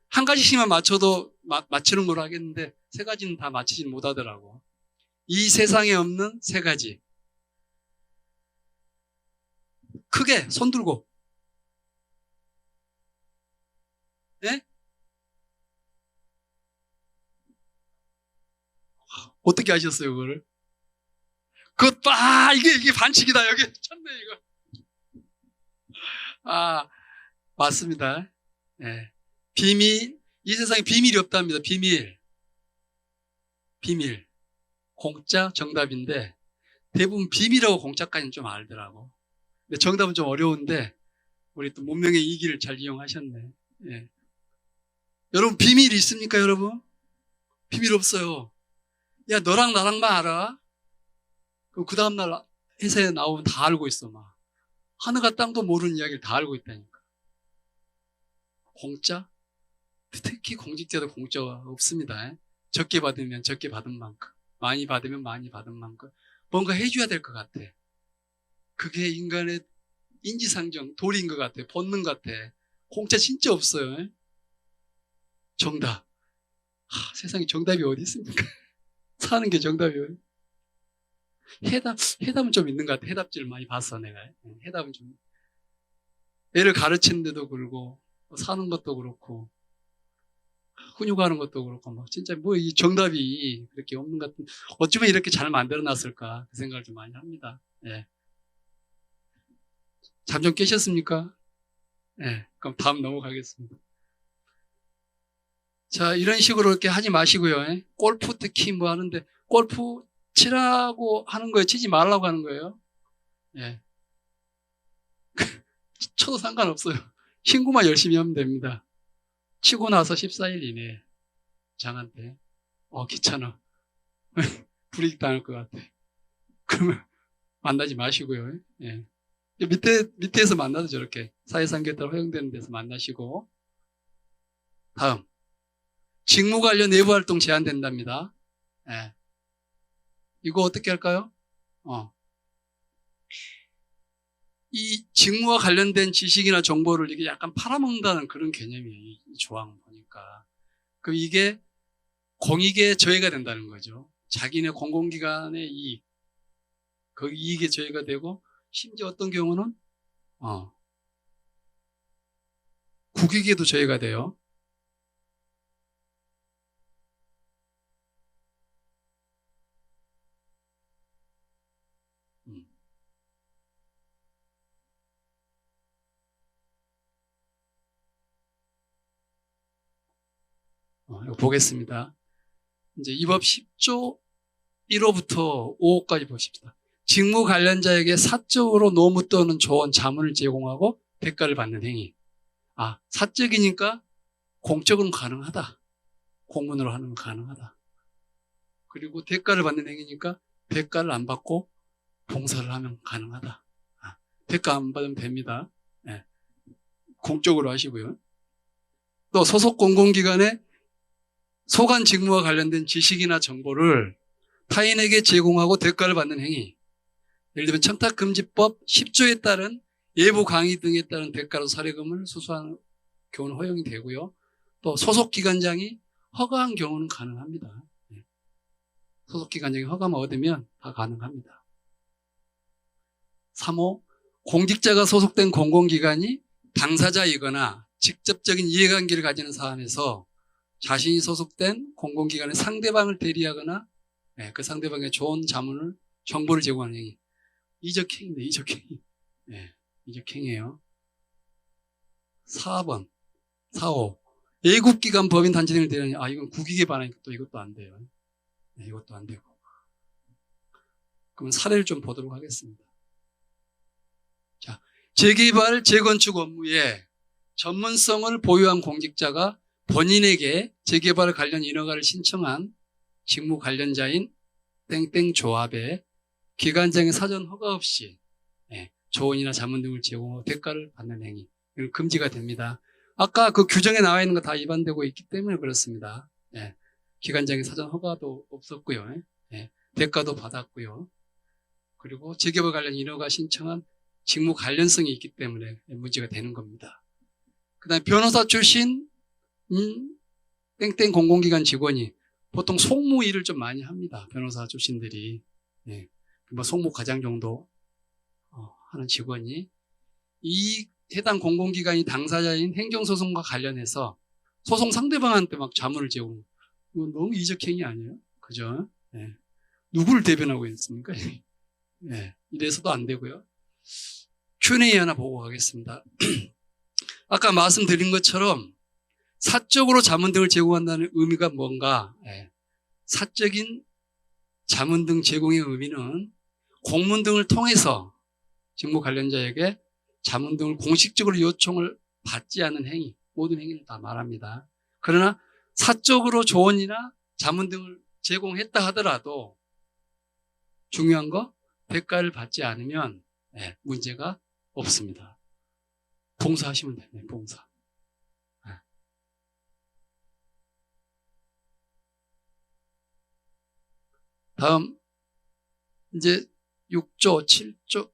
한 가지씩만 맞춰도 맞추는 걸 하겠는데 세 가지는 다 맞히진 못하더라고. 이 세상에 없는 세 가지. 크게 손 들고. 예? 어떻게 아셨어요, 그거를? 이게 반칙이다. 여기 쳤네, 이거. 맞습니다. 예. 비밀, 이 세상에 비밀이 없답니다. 비밀. 공짜 정답인데, 대부분 비밀하고 공짜까지는 좀 알더라고. 근데 정답은 좀 어려운데, 우리 또 문명의 이기를 잘 이용하셨네. 예. 여러분, 비밀이 있습니까, 여러분? 비밀 없어요. 야, 너랑 나랑만 알아? 그럼 그 다음날 회사에 나오면 다 알고 있어, 막. 하늘과 땅도 모르는 이야기를 다 알고 있다니까. 공짜? 특히 공직자도 공짜가 없습니다. 적게 받으면 적게 받은 만큼, 많이 받으면 많이 받은 만큼 뭔가 해줘야 될 것 같아. 그게 인간의 인지상정, 도리인 것 같아. 본능 같아. 공짜 진짜 없어요. 정답. 세상에 정답이 어디 있습니까? 사는 게 정답이 어디? 해답은 좀 있는 것 같아. 해답지를 많이 봤어, 내가. 해답은 좀. 애를 가르치는데도 그렇고, 사는 것도 그렇고, 훈육하는 것도 그렇고, 막 진짜 이 정답이 그렇게 없는 것 같은, 어쩌면 이렇게 잘 만들어 놨을까, 그 생각을 좀 많이 합니다. 예. 잠 좀 깨셨습니까? 예. 그럼 다음 넘어가겠습니다. 자, 이런 식으로 이렇게 하지 마시고요. 예? 골프 특히 뭐 하는데, 골프 치라고 하는 거예요? 치지 말라고 하는 거예요? 예. 쳐도 상관없어요. 신고만 열심히 하면 됩니다. 치고 나서 14일 이내에 장한테 귀찮아. 불이익 당할 것 같아. 그러면 만나지 마시고요. 예. 밑에서 만나도 저렇게 사회상계tal 허용되는 데서 만나시고. 다음, 직무 관련 내부 활동 제한된답니다. 예. 이거 어떻게 할까요? 이 직무와 관련된 지식이나 정보를 이게 약간 팔아먹는다는 그런 개념이에요. 이 조항 보니까. 그럼 이게 공익의 저해가 된다는 거죠. 자기네 공공기관의 이익, 그 이익의 저해가 되고, 심지어 어떤 경우는 국익에도 저해가 돼요. 이거 보겠습니다. 이제 이 법 10조 1호부터 5호까지 보십시다. 직무 관련자에게 사적으로 노무 또는 조언, 자문을 제공하고 대가를 받는 행위. 사적이니까 공적은 가능하다. 공문으로 하는 건 가능하다. 그리고 대가를 받는 행위니까 대가를 안 받고 봉사를 하면 가능하다. 대가 안 받으면 됩니다. 네. 공적으로 하시고요. 또 소속 공공기관의 소관 직무와 관련된 지식이나 정보를 타인에게 제공하고 대가를 받는 행위. 예를 들면 청탁금지법 10조에 따른 예부 강의 등에 따른 대가로 사례금을 수수하는 경우는 허용이 되고요. 또 소속기관장이 허가한 경우는 가능합니다. 소속기관장이 허가만 얻으면 다 가능합니다. 3호, 공직자가 소속된 공공기관이 당사자이거나 직접적인 이해관계를 가지는 사안에서 자신이 소속된 공공기관의 상대방을 대리하거나 그 상대방의 좋은 정보를 제공하는 행위. 이적행위입니다. 이적행위. 이적행위예요. 4번, 4호. 애국기관 법인 단체 등을 대리하는, 이건 국익에 반하니까 또 이것도 안 돼요. 이것도 안 되고. 그러면 사례를 좀 보도록 하겠습니다. 자, 재개발, 재건축 업무에 전문성을 보유한 공직자가 본인에게 재개발 관련 인허가를 신청한 직무 관련자인 땡땡 조합에 기관장의 사전 허가 없이 조언이나 자문 등을 제공하고 대가를 받는 행위. 이건 금지가 됩니다. 아까 그 규정에 나와 있는 거 다 위반되고 있기 때문에 그렇습니다. 기관장의 사전 허가도 없었고요. 대가도 받았고요. 그리고 재개발 관련 인허가 신청한 직무 관련성이 있기 때문에 문제가 되는 겁니다. 그 다음에 변호사 출신 땡땡 공공기관 직원이 보통 송무 일을 좀 많이 합니다. 변호사 출신들이. 뭐 송무과장 정도 하는 직원이 이 해당 공공기관이 당사자인 행정소송과 관련해서 소송 상대방한테 막 자문을 제공. 이건 너무 이적행위 아니에요? 그죠? 누구를 대변하고 있습니까? 이래서도 안 되고요. Q&A 하나 보고 가겠습니다. 아까 말씀드린 것처럼 사적으로 자문 등을 제공한다는 의미가 뭔가? 사적인 자문 등 제공의 의미는 공문 등을 통해서 직무 관련자에게 자문 등을 공식적으로 요청을 받지 않은 행위, 모든 행위를 다 말합니다. 그러나 사적으로 조언이나 자문 등을 제공했다 하더라도 중요한 거 대가를 받지 않으면 문제가 없습니다. 봉사하시면 됩니다. 봉사. 다음 이제 6조, 7조,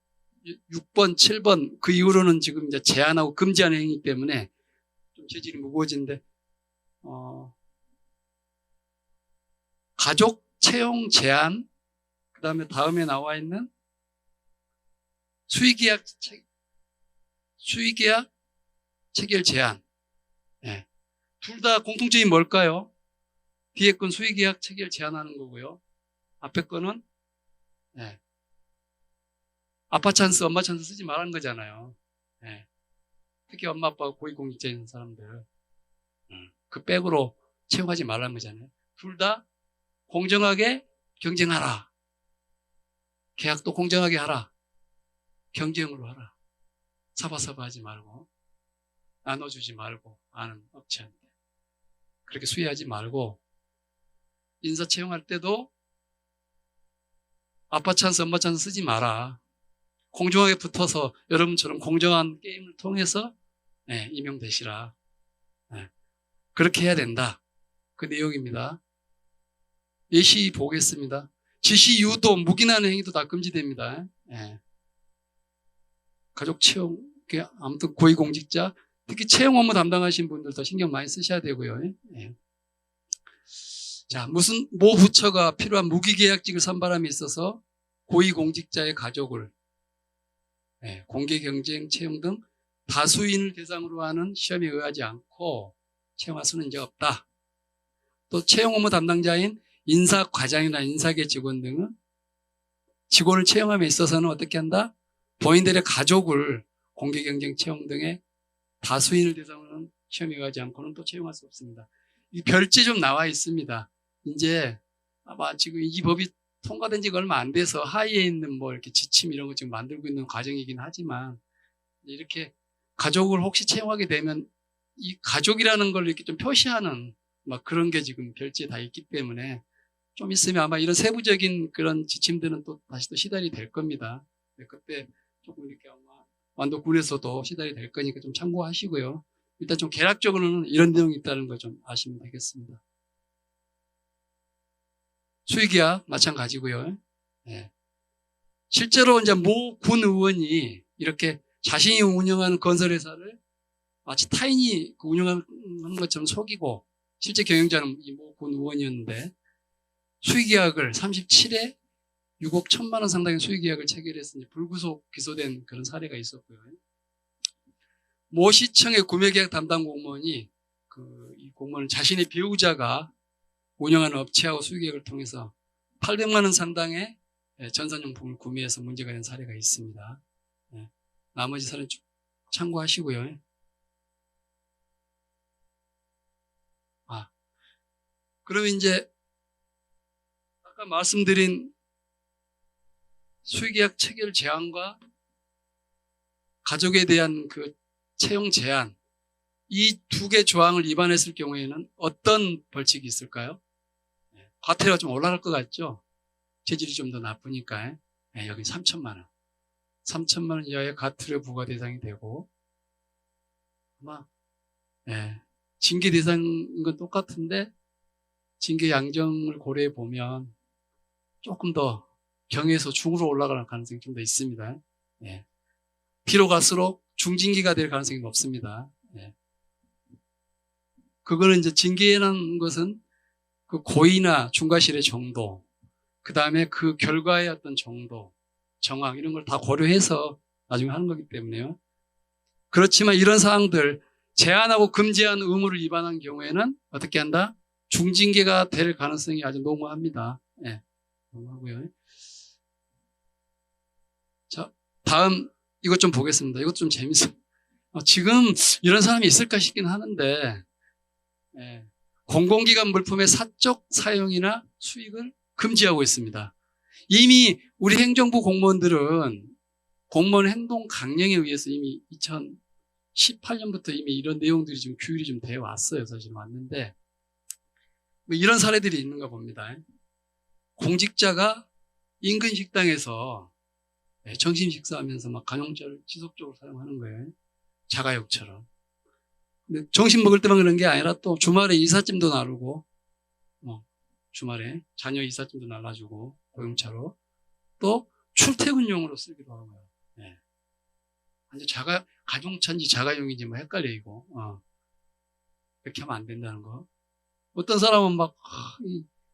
6번, 7번 그 이후로는 지금 이제 제한하고 금지하는 행위이기 때문에 좀 재질이 무거워지는데 가족 채용 제한, 그 다음에 다음에 나와 있는 수의계약 체결 제한. 둘 다 공통점이 뭘까요? 뒤에 건 수의계약 체결 제한하는 거고요. 앞에 거는 아빠 찬스, 엄마 찬스 쓰지 말라는 거잖아요. 특히 엄마, 아빠가 고위공직자인 사람들 그 백으로 채용하지 말라는 거잖아요. 둘 다 공정하게 경쟁하라. 계약도 공정하게 하라. 경쟁으로 하라. 사바사바 하지 말고 나눠주지 말고 아는 업체한테 그렇게 수혜하지 말고 인사 채용할 때도 아빠 찬스, 엄마 찬스 쓰지 마라. 공정하게 붙어서 여러분처럼 공정한 게임을 통해서 임용되시라. 그렇게 해야 된다. 그 내용입니다. 예시 보겠습니다. 지시 유도, 묵인하는 행위도 다 금지됩니다. 가족 채용, 아무튼 고위공직자, 특히 채용 업무 담당하신 분들 더 신경 많이 쓰셔야 되고요. 자, 무슨 모 부처가 필요한 무기계약직을 선발함에 있어서 고위공직자의 가족을 공개경쟁 채용 등 다수인을 대상으로 하는 시험에 의하지 않고 채용할 수는 이제 없다. 또 채용 업무 담당자인 인사과장이나 인사계 직원 등은 직원을 채용함에 있어서는 어떻게 한다? 본인들의 가족을 공개경쟁 채용 등의 다수인을 대상으로 하는 시험에 의하지 않고는 또 채용할 수 없습니다. 이 별제 좀 나와 있습니다. 이제 아마 지금 이 법이 통과된 지가 얼마 안 돼서 하위에 있는 뭐 이렇게 지침 이런 거 지금 만들고 있는 과정이긴 하지만 이렇게 가족을 혹시 채용하게 되면 이 가족이라는 걸 이렇게 좀 표시하는 막 그런 게 지금 별지에 다 있기 때문에 좀 있으면 아마 이런 세부적인 그런 지침들은 또 다시 또 시달이 될 겁니다. 그때 조금 이렇게 아마 완도군에서도 시달이 될 거니까 좀 참고하시고요. 일단 좀 개략적으로는 이런 내용이 있다는 걸 좀 아시면 되겠습니다. 수의계약 마찬가지고요. 예. 실제로 이제 모 군 의원이 이렇게 자신이 운영하는 건설회사를 마치 타인이 운영하는 것처럼 속이고 실제 경영자는 이 모 군 의원이었는데 수의계약을 37에 6억 1천만 원 상당의 수의계약을 체결해서 이제 불구속 기소된 그런 사례가 있었고요. 모 시청의 구매계약 담당 공무원이 이 공무원은 자신의 배우자가 운영하는 업체하고 수의계약을 통해서 800만 원 상당의 전산용품을 구매해서 문제가 된 사례가 있습니다. 나머지 사례는 참고하시고요. 그러면 이제 아까 말씀드린 수의계약 체결 제한과 가족에 대한 그 채용 제한, 이 두 개 조항을 위반했을 경우에는 어떤 벌칙이 있을까요? 과태료가 좀 올라갈 것 같죠? 재질이 좀 더 나쁘니까. 여기 3천만 원. 3천만 원 이하의 과태료 부과 대상이 되고, 아마, 징계 대상인 건 똑같은데, 징계 양정을 고려해 보면 조금 더 경에서 중으로 올라가는 가능성이 좀 더 있습니다. 뒤로 갈수록 중징계가 될 가능성이 높습니다. 그거는 이제 징계라는 것은 그 고의나 중과실의 정도, 그 다음에 그 결과의 어떤 정도, 정황, 이런 걸 다 고려해서 나중에 하는 거기 때문에요. 그렇지만 이런 사항들, 제한하고 금지한 의무를 위반한 경우에는 어떻게 한다? 중징계가 될 가능성이 아주 농후합니다. 농후하고요. 자, 다음, 이것 좀 보겠습니다. 이것도 좀 재밌어요. 지금 이런 사람이 있을까 싶긴 하는데, 공공기관 물품의 사적 사용이나 수익을 금지하고 있습니다. 이미 우리 행정부 공무원들은 공무원 행동 강령에 의해서 이미 2018년부터 이미 이런 내용들이 좀 규율이 좀 되어 왔어요. 사실 왔는데, 뭐 이런 사례들이 있는가 봅니다. 공직자가 인근 식당에서 점심 식사하면서 막 간용차를 지속적으로 사용하는 거예요. 자가용처럼. 근데 점심 먹을 때만 그런 게 아니라 또 주말에 이삿짐도 나르고, 주말에 자녀 이삿짐도 날라주고, 고용차로. 또 출퇴근용으로 쓰기도 하고요. 완전 가중차인지 자가용인지 뭐 헷갈리고, 그렇게 하면 안 된다는 거. 어떤 사람은 막,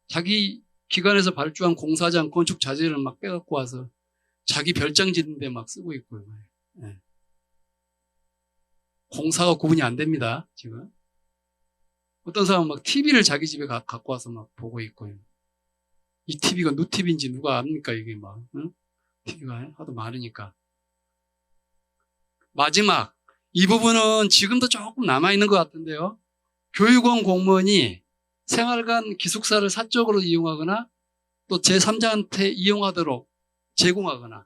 자기 기관에서 발주한 공사장 건축 자재를 막 빼갖고 와서 자기 별장 짓는데 막 쓰고 있고요. 공사가 구분이 안 됩니다, 지금. 어떤 사람은 막 TV를 자기 집에 갖고 와서 막 보고 있고요. 이 TV가 누 TV인지 누가 압니까, 이게 막, TV가 하도 많으니까. 마지막, 이 부분은 지금도 조금 남아있는 것 같은데요. 교육원 공무원이 생활관 기숙사를 사적으로 이용하거나 또 제3자한테 이용하도록 제공하거나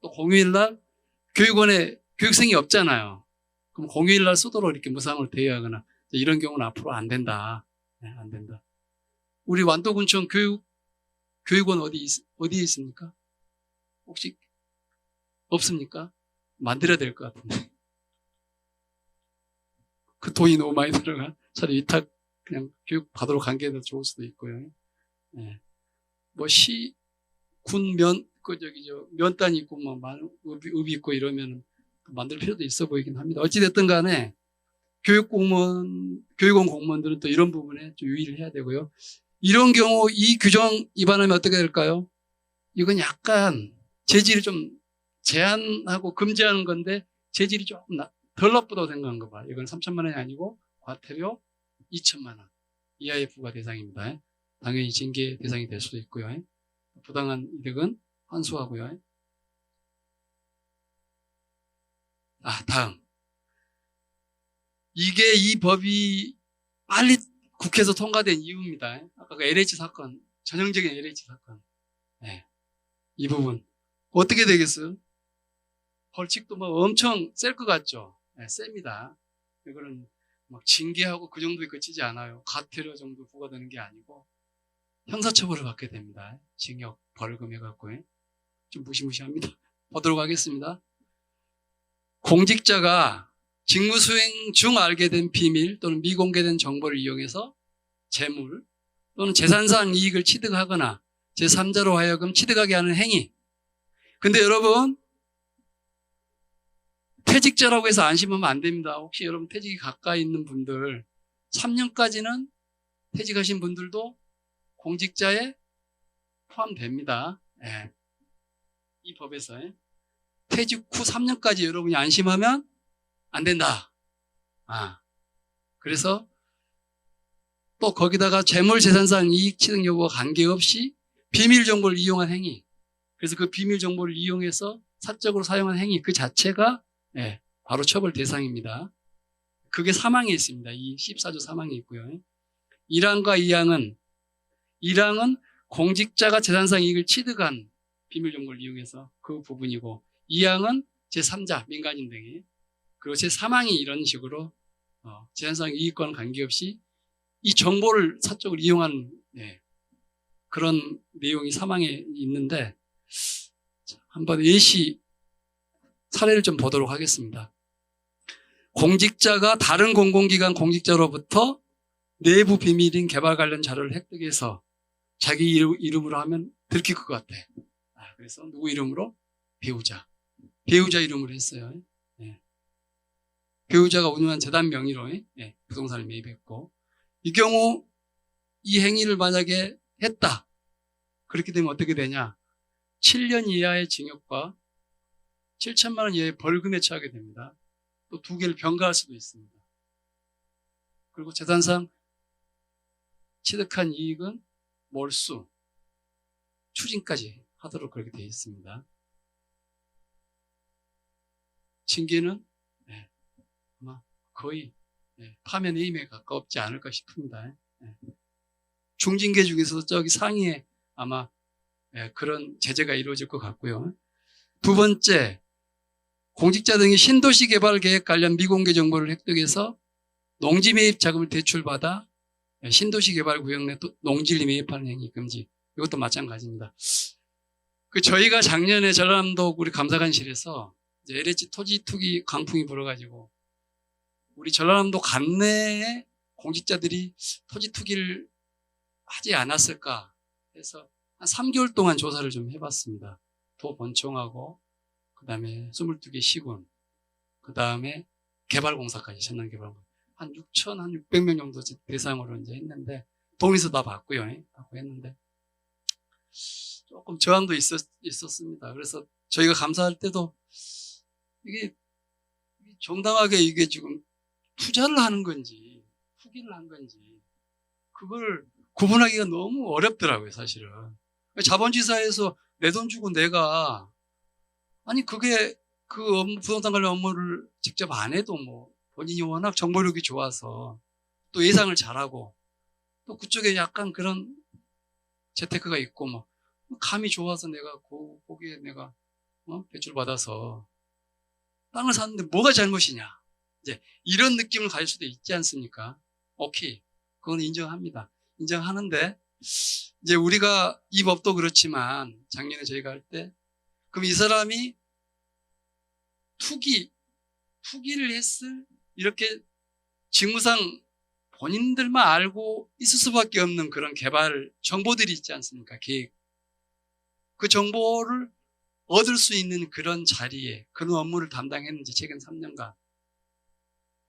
또 공휴일날 교육원에 교육생이 없잖아요. 그럼 공휴일날 쓰도록 이렇게 무상으로 대여하거나 이런 경우는 앞으로 안 된다. 안 된다. 우리 완도군청 교육원 어디에 있습니까? 혹시 없습니까? 만들어야 될 것 같은데. 그 돈이 너무 많이 들어가. 차라리 위탁 그냥 교육 받으러 간 게 더 좋을 수도 있고요. 뭐 군 면단이 있고 뭐 읍이 있고 이러면 만들 필요도 있어 보이긴 합니다. 어찌됐든 간에 교육원 공무원들은 또 이런 부분에 좀 유의를 해야 되고요. 이런 경우 이 규정 위반하면 어떻게 될까요? 이건 약간 재질이 좀 제한하고 금지하는 건데 재질이 조금 덜 나쁘다고 생각한 거 봐. 이건 3천만 원이 아니고 과태료 2천만 원 이하의 부과 대상입니다. 당연히 징계 대상이 될 수도 있고요. 부당한 이득은 환수하고요. 다음. 이게 이 법이 빨리 국회에서 통과된 이유입니다. 아까 그 LH 사건, 전형적인 LH 사건. 이 부분. 어떻게 되겠어요? 벌칙도 뭐 엄청 셀 것 같죠? 셉니다. 이거는 막 징계하고 그 정도에 그치지 않아요. 과태료 정도 부과되는 게 아니고 형사처벌을 받게 됩니다. 징역, 벌금 해갖고. 좀 무시무시합니다. 보도록 하겠습니다. 공직자가 직무 수행 중 알게 된 비밀 또는 미공개된 정보를 이용해서 재물 또는 재산상 이익을 취득하거나 제3자로 하여금 취득하게 하는 행위. 근데 여러분, 퇴직자라고 해서 안심하면 안 됩니다. 혹시 여러분 퇴직이 가까이 있는 분들 3년까지는 퇴직하신 분들도 공직자에 포함됩니다. 예. 이 법에서 퇴직 후 3년까지 여러분이 안심하면 안 된다. 그래서 또 거기다가 재물재산상 이익 취득 여부와 관계없이 비밀 정보를 이용한 행위. 그래서 그 비밀 정보를 이용해서 사적으로 사용한 행위 그 자체가 바로 처벌 대상입니다. 그게 사망에 있습니다. 이 14조 사망에 있고요. 1항과 2항은 공직자가 재산상 이익을 취득한 비밀 정보를 이용해서 그 부분이고 2항은 제3자 민간인 등이 그리고 제3항이 이런 식으로 재산상 이익과는 관계없이 이 정보를 사적으로 이용하는 그런 내용이 사망에 있는데 한번 예시 사례를 좀 보도록 하겠습니다. 공직자가 다른 공공기관 공직자로부터 내부 비밀인 개발 관련 자료를 획득해서 자기 이름으로 하면 들킬 것 같아. 그래서 누구 이름으로? 배우자 이름으로 했어요. 배우자가 운영한 재단 명의로 부동산을 매입했고 이 경우 이 행위를 만약에 했다. 그렇게 되면 어떻게 되냐? 7년 이하의 징역과 7천만 원 이하의 벌금에 처하게 됩니다. 또 2개를 병가할 수도 있습니다. 그리고 재산상 취득한 이익은 몰수, 추징까지 하도록 그렇게 되어 있습니다. 징계는 아마 거의 파면 해임에 가깝지 않을까 싶습니다. 중징계 중에서도 저기 상위에 아마 그런 제재가 이루어질 것 같고요. 두 번째, 공직자 등이 신도시 개발 계획 관련 미공개 정보를 획득해서 농지 매입 자금을 대출받아 신도시 개발 구역 내 농지를 매입하는 행위 금지. 이것도 마찬가지입니다. 저희가 작년에 전라남도 우리 감사관실에서 LH 토지 투기 강풍이 불어가지고 우리 전라남도 관내에 공직자들이 토지 투기를 하지 않았을까 해서 한 3개월 동안 조사를 좀 해봤습니다. 도본청하고 그다음에 22개 시군, 그다음에 개발공사까지 전남개발공사 한 600명 정도 대상으로 이제 했는데 동의서 다 받고요. 받고 했는데 조금 저항도 있었습니다. 그래서 저희가 감사할 때도 이게 정당하게 이게 지금 투자를 하는 건지 투기를 한 건지 그걸 구분하기가 너무 어렵더라고요, 사실은. 자본주의사에서 내 돈 주고 내가 그게 부동산 관련 업무를 직접 안 해도 본인이 워낙 정보력이 좋아서 또 예상을 잘하고 또 그쪽에 약간 그런 재테크가 있고 감이 좋아서 내가 거기에 내가 대출 받아서 땅을 샀는데 뭐가 잘못이냐 이제 이런 느낌을 가질 수도 있지 않습니까? 오케이, 그건 인정합니다. 인정하는데 이제 우리가 이 법도 그렇지만 작년에 저희가 할 때 그럼 이 사람이 투기를 했을 이렇게 직무상 본인들만 알고 있을 수밖에 없는 그런 개발 정보들이 있지 않습니까? 계획. 그 정보를 얻을 수 있는 그런 자리에 그런 업무를 담당했는지 최근 3년간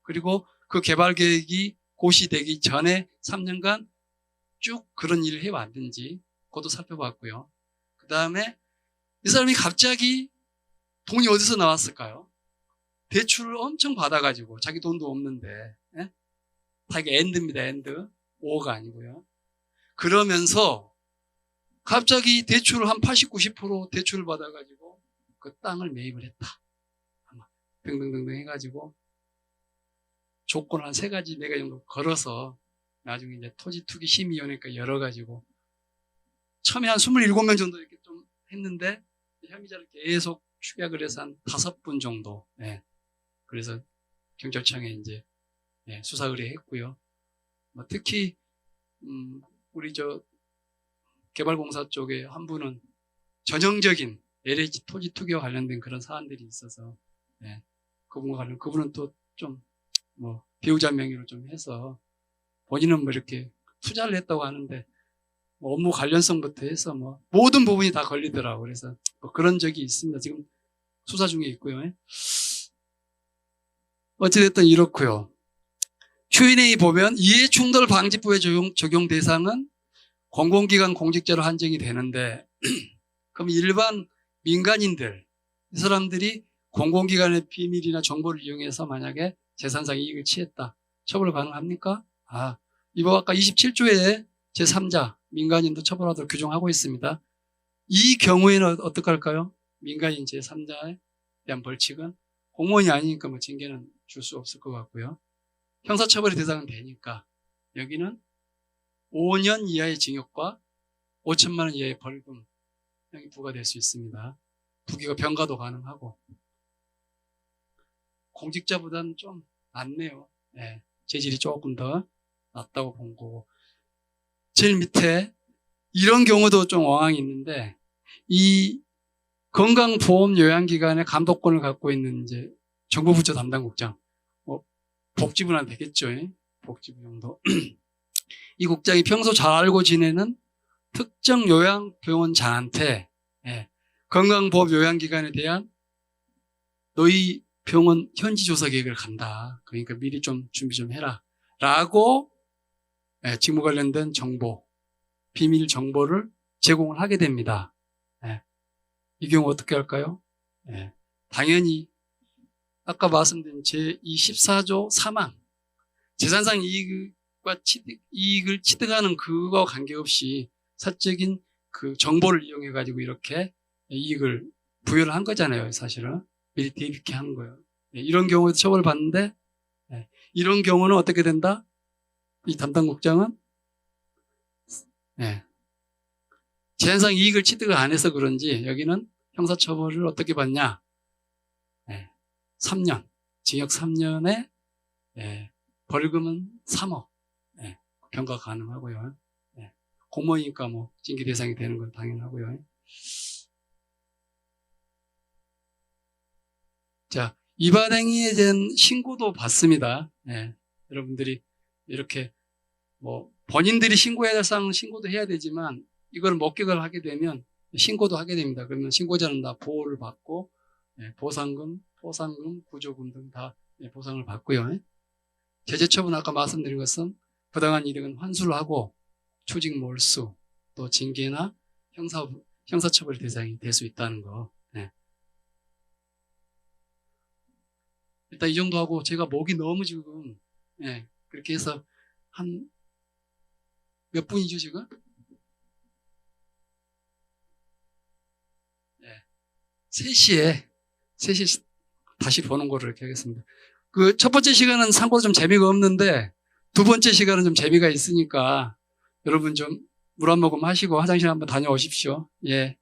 그리고 그 개발 계획이 고시되기 전에 3년간 쭉 그런 일을 해왔는지 그것도 살펴봤고요. 그 다음에 이 사람이 갑자기 돈이 어디서 나왔을까요? 대출을 엄청 받아가지고 자기 돈도 없는데 다 이게 엔드입니다. 엔드. 오가 아니고요. 그러면서 갑자기 대출을 한 80, 90% 대출을 받아가지고 그 땅을 매입을 했다. 아마 등등등등 해가지고 조건 한 3가지, 4가지 정도 걸어서 나중에 이제 토지투기심의위원회가 열어가지고 처음에 한 27명 정도 이렇게 좀 했는데 혐의자를 계속 축약을 해서 한 5분 정도. 그래서 경찰청에 이제 수사 의뢰했고요. 특히 우리 개발공사 쪽에 한 분은 전형적인 LH 토지 투기와 관련된 그런 사안들이 있어서 그분과 관련 그분은 또 좀 뭐 배우자 명의로 좀 해서 본인은 뭐 이렇게 투자를 했다고 하는데 뭐 업무 관련성부터 해서 뭐 모든 부분이 다 걸리더라고. 그래서 뭐 그런 적이 있습니다. 지금 수사 중에 있고요. 어찌됐든 이렇고요. Q&A 보면 이해충돌 방지법의 적용 대상은 공공기관 공직자로 한정이 되는데 그럼 일반 민간인들 이 사람들이 공공기관의 비밀이나 정보를 이용해서 만약에 재산상 이익을 취했다. 처벌 가능합니까? 이거 아까 27조에 제3자 민간인도 처벌하도록 규정하고 있습니다. 이 경우에는 어떻게 할까요? 민간인 제3자에 대한 벌칙은 공무원이 아니니까 뭐 징계는 줄 수 없을 것 같고요. 형사처벌의 대상은 되니까 여기는 5년 이하의 징역과 5천만 원 이하의 벌금형이 부과될 수 있습니다. 부기가 병가도 가능하고 공직자보다는 좀 낫네요. 네, 재질이 조금 더 낫다고 본 거고 제일 밑에 이런 경우도 좀 어항이 있는데 이 건강보험요양기관의 감독권을 갖고 있는 이제 정부 부처 담당국장 복지부는 되겠죠. 복지부 정도. 이 국장이 평소 잘 알고 지내는 특정 요양병원장한테 건강보험 요양기관에 대한 너희 병원 현지 조사 계획을 간다. 그러니까 미리 좀 준비 좀 해라. 라고 직무 관련된 정보, 비밀 정보를 제공을 하게 됩니다. 이 경우 어떻게 할까요? 당연히 아까 말씀드린 제14조 3항 재산상 이익을 취득하는 그거와 관계없이 사적인 그 정보를 이용해 가지고 이렇게 이익을 부여를 한 거잖아요. 사실은 미리 대비케 한 거예요. 이런 경우에도 처벌을 받는데 이런 경우는 어떻게 된다? 이 담당국장은 재산상 이익을 취득을 안 해서 그런지 여기는 형사처벌을 어떻게 받냐? 3년, 징역 3년에 벌금은 3억 병가 가능하고요. 공무원이니까 뭐 징계 대상이 되는 건 당연하고요. 자, 위반행위에 대한 신고도 받습니다. 여러분들이 이렇게 뭐 본인들이 신고해야 될 사항은 신고도 해야 되지만 이걸 목격을 하게 되면 신고도 하게 됩니다. 그러면 신고자는 다 보호를 받고 보상금, 포상금, 구조금 등 다 보상을 받고요. 제재처분 아까 말씀드린 것은 부당한 이득은 환수를 하고 추징 몰수 또 징계나 형사처벌 대상이 될 수 있다는 거. 일단 이 정도 하고 제가 목이 너무 지금 그렇게 해서 한 몇 분이죠 지금? 3시에 다시 보는 거를 이렇게 하겠습니다. 그 첫 번째 시간은 참고로 좀 재미가 없는데 두 번째 시간은 좀 재미가 있으니까 여러분 좀 물 한 모금 하시고 화장실 한번 다녀오십시오. 예.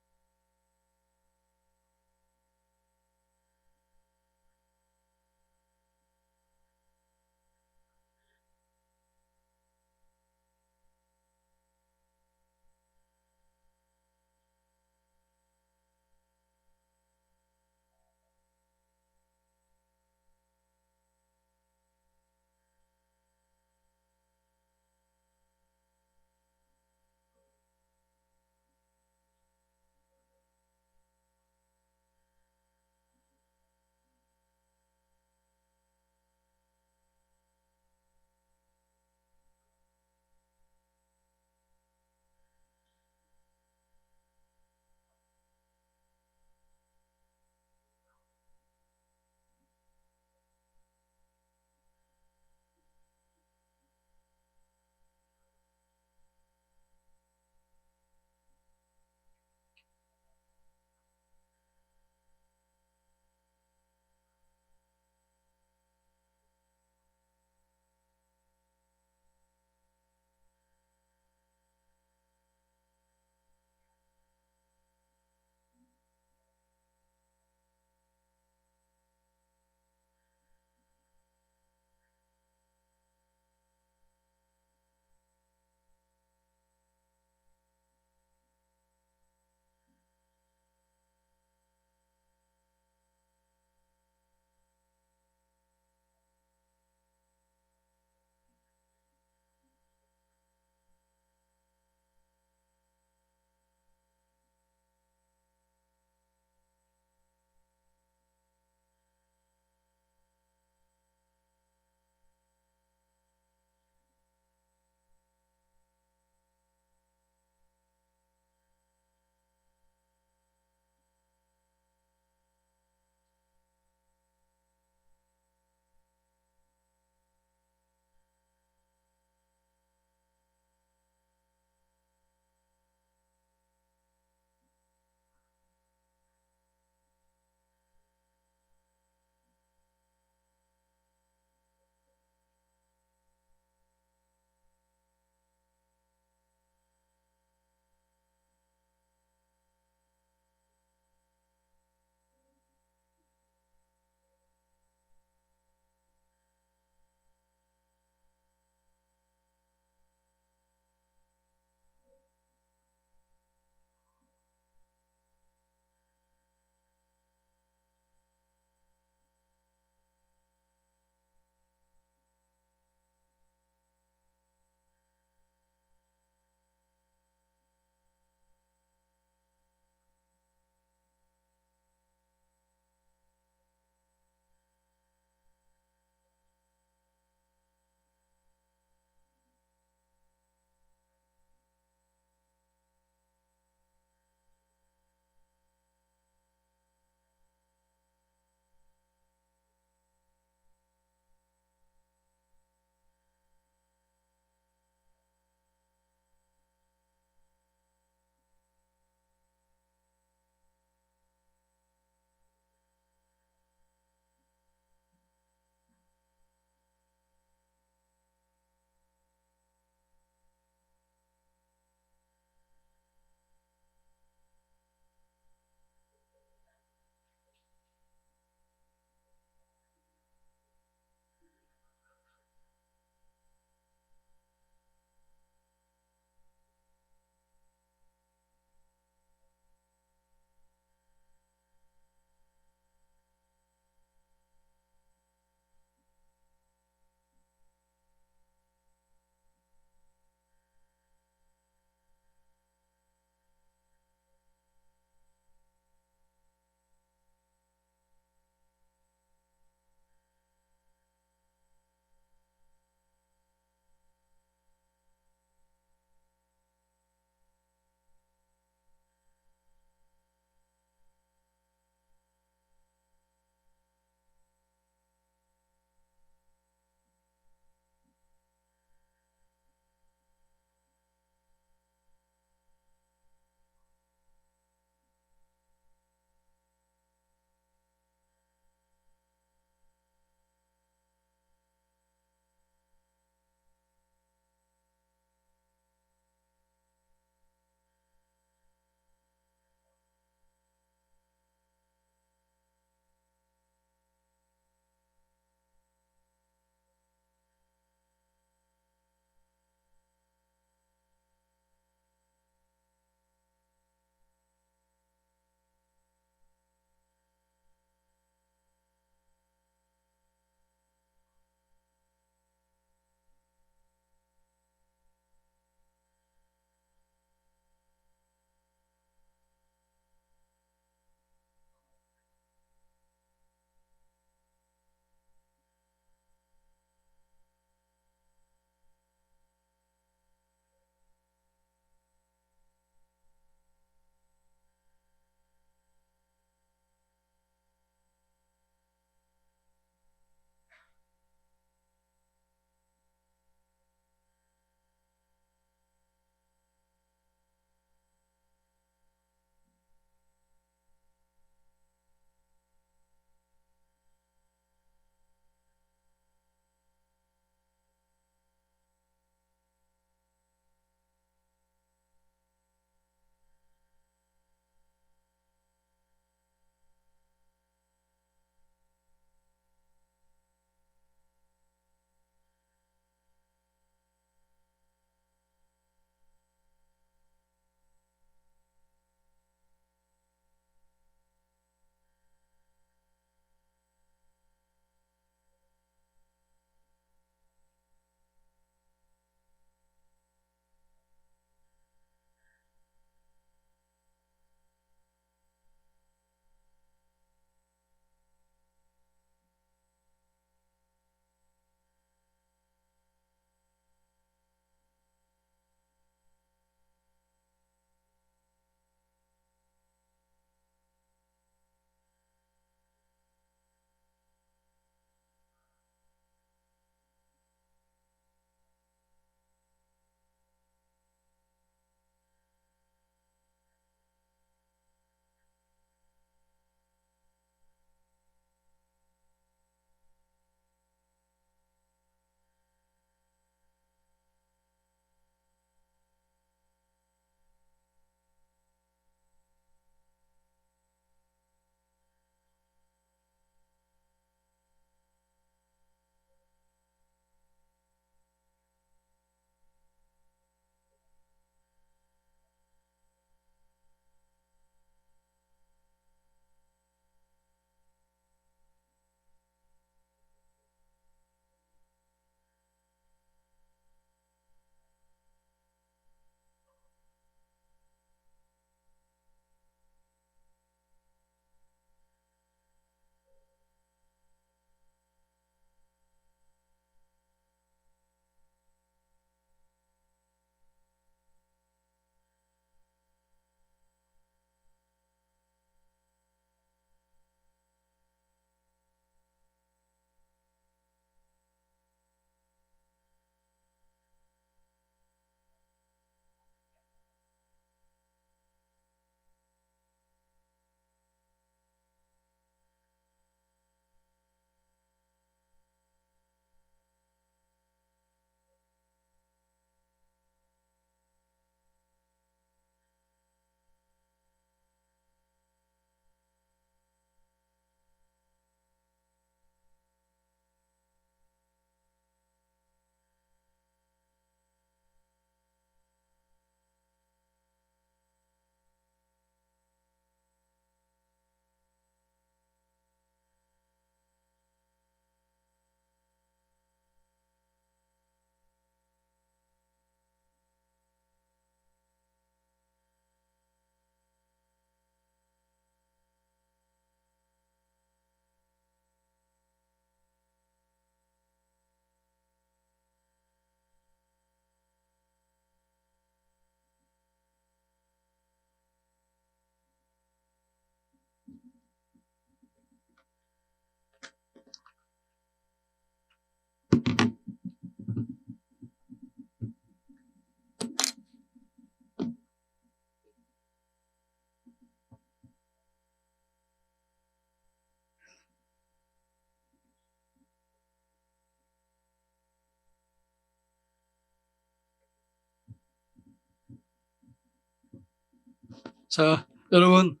자, 여러분,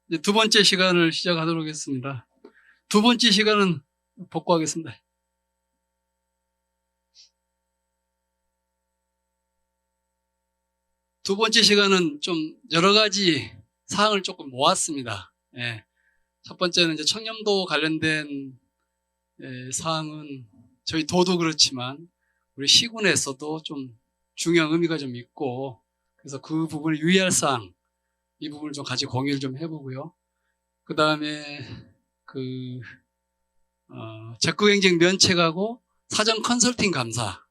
이제 두 번째 시간을 시작하도록 하겠습니다. 두 번째 시간은 복구하겠습니다. 두 번째 시간은 좀 여러 가지 사항을 조금 모았습니다. 예. 첫 번째는 이제 청렴도 관련된 사항은 저희 도도 그렇지만 우리 시군에서도 좀 중요한 의미가 좀 있고, 그래서 그 부분을 유의할 사항, 이 부분을 좀 같이 공유를 좀 해보고요. 그 다음에 적극행정 면책하고 사전 컨설팅 감사,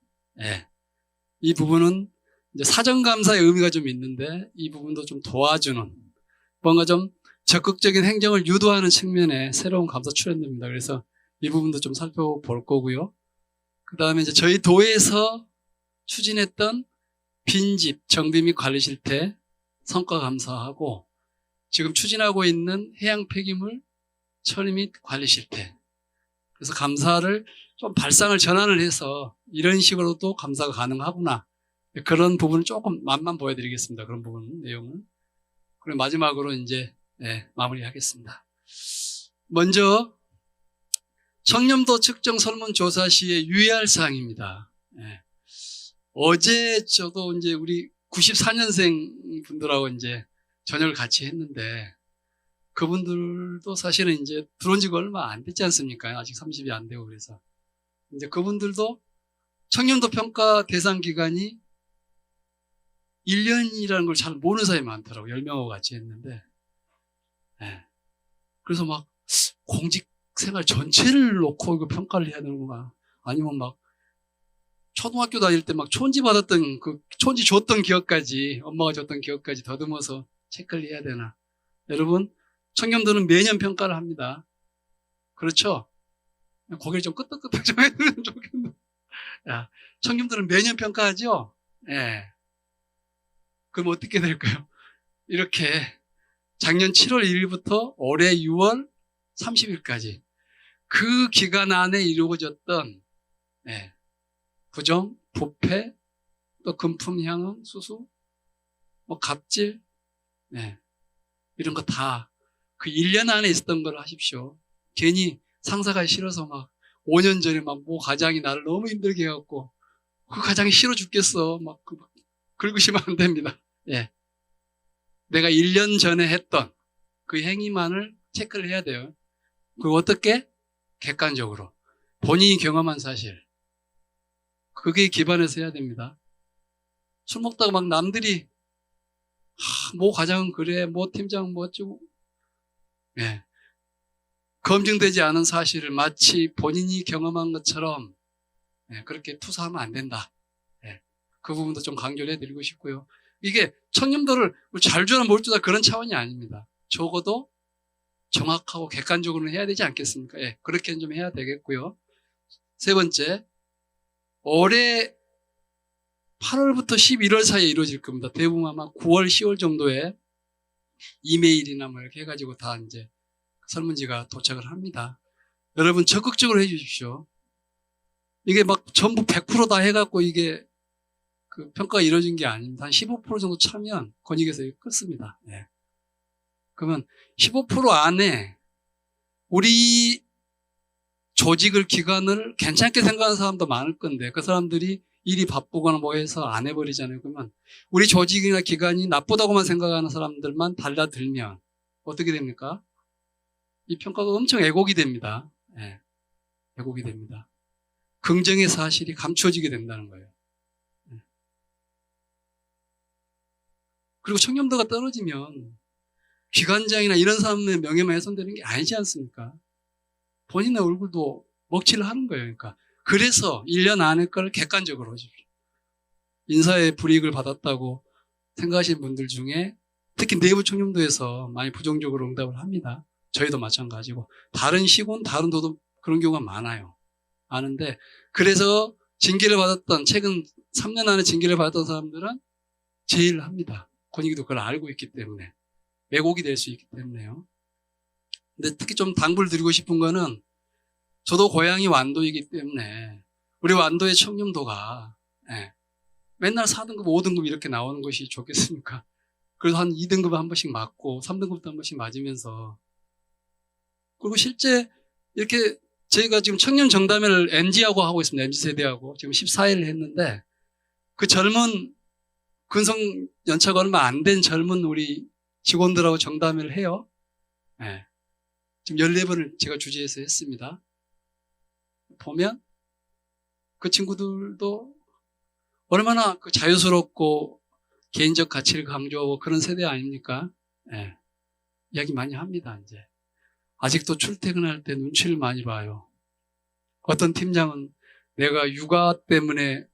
예. 이 부분은 이제 사전 감사의 의미가 좀 있는데 이 부분도 좀 도와주는, 뭔가 좀 적극적인 행정을 유도하는 측면에 새로운 감사 출연됩니다. 그래서 이 부분도 좀 살펴볼 거고요. 그 다음에 이제 저희 도에서 추진했던 빈집 정비 및 관리 실태 성과 감사하고, 지금 추진하고 있는 해양 폐기물 처리 및 관리 실태. 그래서 감사를 좀 발상을 전환을 해서 이런 식으로도 감사가 가능하구나. 그런 부분을 조금 맛만 보여드리겠습니다. 그런 부분 내용은. 그리고 마지막으로 이제 마무리하겠습니다. 먼저 청렴도 측정 설문조사 시에 유의할 사항입니다. 어제 저도 이제 우리 94년생 분들하고 이제 저녁을 같이 했는데, 그분들도 사실은 이제 들어온 지가 얼마 안 됐지 않습니까? 아직 30이 안 되고. 그래서 이제 그분들도 청렴도 평가 대상 기간이 1년이라는 걸 잘 모르는 사람이 많더라고요. 10명하고 같이 했는데. 그래서 막 공직 생활 전체를 놓고 이거 평가를 해야 되는구나. 아니면 막 초등학교 다닐 때 막 촌지 받았던 촌지 줬던 기억까지, 엄마가 줬던 기억까지 더듬어서 체크를 해야 되나. 여러분, 청렴도는 매년 평가를 합니다. 그렇죠? 고개를 좀 끄덕끄덕 좀 해주면 좋겠네. 야, 청렴도는 매년 평가하죠? 예. 그럼 어떻게 될까요? 이렇게 작년 7월 1일부터 올해 6월 30일까지 그 기간 안에 이루어졌던 부정, 부패, 또 금품 향응, 수수, 뭐 갑질, 이런 거 다 그 1년 안에 있었던 걸 하십시오. 괜히 상사가 싫어서 막 5년 전에 막 뭐 과장이 나를 너무 힘들게 해갖고 그 과장이 싫어 죽겠어 막 긁으시면 안 됩니다. 내가 1년 전에 했던 그 행위만을 체크를 해야 돼요. 그리고 어떻게? 객관적으로 본인이 경험한 사실, 그게 기반해서 해야 됩니다. 술 먹다가 막 남들이 뭐 과장은 그래, 뭐 팀장은 뭐 어쩌고, 검증되지 않은 사실을 마치 본인이 경험한 것처럼 그렇게 투사하면 안 된다. 그 부분도 좀 강조를 해드리고 싶고요. 이게 청렴도를 잘 주나 못 주나 그런 차원이 아닙니다. 적어도 정확하고 객관적으로는 해야 되지 않겠습니까? 그렇게는 좀 해야 되겠고요. 세 번째, 올해 8월부터 11월 사이에 이루어질 겁니다. 대부분 아마 9월, 10월 정도에 이메일이나 뭐 이렇게 해가지고 다 이제 설문지가 도착을 합니다. 여러분 적극적으로 해주십시오. 이게 막 전부 100% 다 해갖고 이게 그 평가가 이루어진 게 아닙니다. 한 15% 정도 차면 권익에서 끊습니다. 그러면 15% 안에 우리 조직을, 기관을 괜찮게 생각하는 사람도 많을 건데 그 사람들이 일이 바쁘거나 뭐 해서 안 해버리잖아요. 그러면 우리 조직이나 기관이 나쁘다고만 생각하는 사람들만 달라들면 어떻게 됩니까? 이 평가가 엄청 왜곡이 됩니다. 왜곡이 됩니다. 긍정의 사실이 감추어지게 된다는 거예요. 그리고 청렴도가 떨어지면 기관장이나 이런 사람의 명예만 훼손되는 게 아니지 않습니까? 본인의 얼굴도 먹칠을 하는 거예요. 그러니까 그래서 1년 안에 걸 객관적으로 하십시오. 인사에 불이익을 받았다고 생각하시는 분들 중에 특히 내부 청렴도에서 많이 부정적으로 응답을 합니다. 저희도 마찬가지고 다른 시군, 다른 도도 그런 경우가 많아요. 아는데 그래서 징계를 받았던, 최근 3년 안에 징계를 받았던 사람들은 제의를 합니다. 권익위도 그걸 알고 있기 때문에, 왜곡이 될 수 있기 때문에요. 근데 특히 좀 당부를 드리고 싶은 거는, 저도 고향이 완도이기 때문에 우리 완도의 청렴도가 맨날 4등급, 5등급 이렇게 나오는 것이 좋겠습니까? 그래서 한 2등급 한 번씩 맞고 3등급도 한 번씩 맞으면서, 그리고 실제 이렇게 저희가 지금 청년 정담회를 MZ하고 하고 있습니다. MZ 세대하고 지금 14일 했는데, 그 젊은 근성 연차가 얼마 안 된 젊은 우리 직원들하고 정담회를 해요. 네. 지금 14번을 제가 주재해서 했습니다. 보면 그 친구들도 얼마나 그 자유스럽고 개인적 가치를 강조하고 그런 세대 아닙니까? 네. 이야기 많이 합니다, 이제. 아직도 출퇴근할 때 눈치를 많이 봐요. 어떤 팀장은 내가 육아 때문에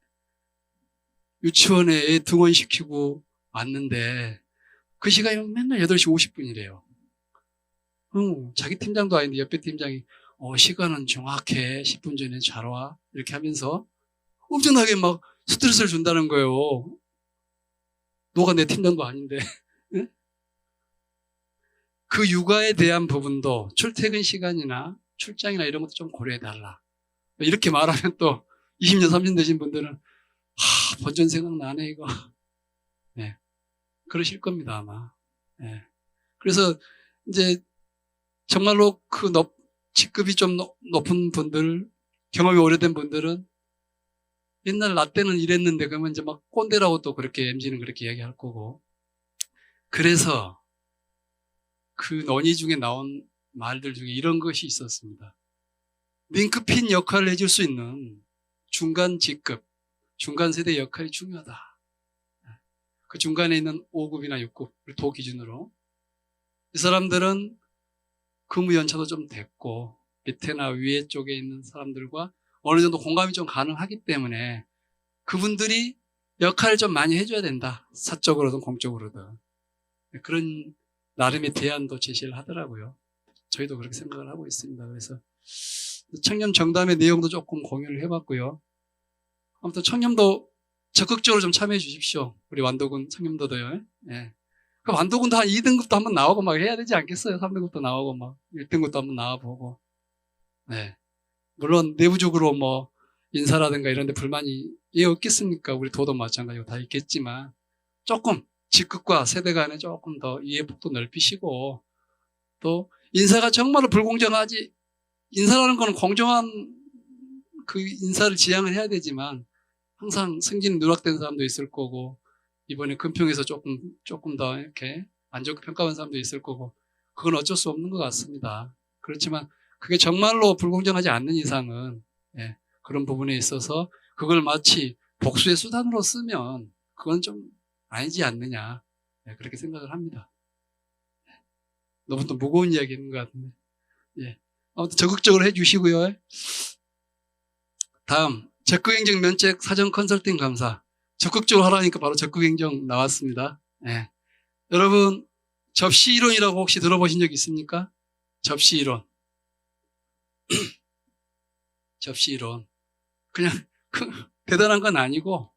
유치원에 애 등원시키고 왔는데 그 시간이면 맨날 8시 50분이래요. 자기 팀장도 아닌데 옆에 팀장이 시간은 정확해. 10분 전에 잘 와. 이렇게 하면서 엄청나게 막 스트레스를 준다는 거예요. 너가 내 팀장도 아닌데. 응? 그 육아에 대한 부분도 출퇴근 시간이나 출장이나 이런 것도 좀 고려해달라. 이렇게 말하면 또 20년, 30년 되신 분들은 본전 생각나네 이거. 네. 그러실 겁니다 아마. 네. 그래서 이제 정말로 그 직급이 좀 높은 분들, 경험이 오래된 분들은 옛날 나 때는 이랬는데 그러면 이제 막 꼰대라고 또 그렇게 MZ는 그렇게 이야기할 거고. 그래서 그 논의 중에 나온 말들 중에 이런 것이 있었습니다. 링크핀 역할을 해줄 수 있는 중간 직급, 중간 세대 역할이 중요하다. 그 중간에 있는 5급이나 6급을 도 기준으로 이 사람들은 근무 연차도 좀 됐고 밑에나 위에 쪽에 있는 사람들과 어느 정도 공감이 좀 가능하기 때문에 그분들이 역할을 좀 많이 해줘야 된다. 사적으로든 공적으로든. 그런 나름의 대안도 제시를 하더라고요. 저희도 그렇게 생각을 하고 있습니다. 그래서 청년 정담의 내용도 조금 공유를 해봤고요. 아무튼 청년도 적극적으로 좀 참여해 주십시오. 우리 완도군 청년도도요. 예. 그 완도군도 한 2등급도 한번 나오고 막 해야 되지 않겠어요? 3등급도 나오고 막 1등급도 한번 나와보고. 네. 물론 내부적으로 뭐 인사라든가 이런 데 불만이 없겠습니까? 우리 도도 마찬가지고 다 있겠지만 조금 직급과 세대 간에 조금 더 이해폭도 넓히시고, 또 인사가 정말로 불공정하지, 인사라는 건 공정한 그 인사를 지향을 해야 되지만 항상 승진 누락된 사람도 있을 거고, 이번에 금평에서 조금 더 이렇게 안 좋게 평가한 사람도 있을 거고, 그건 어쩔 수 없는 것 같습니다. 그렇지만 그게 정말로 불공정하지 않는 이상은 그런 부분에 있어서 그걸 마치 복수의 수단으로 쓰면 그건 좀 아니지 않느냐, 그렇게 생각을 합니다. 너무 또 무거운 이야기 있는 것 같은데. 아무튼 적극적으로 해주시고요. 다음 적극행정 면책 사전 컨설팅 감사. 적극적으로 하라니까 바로 적극행정 나왔습니다. 여러분 접시 이론이라고 혹시 들어보신 적 있습니까? 접시 이론. 접시 이론. 그냥 대단한 건 아니고,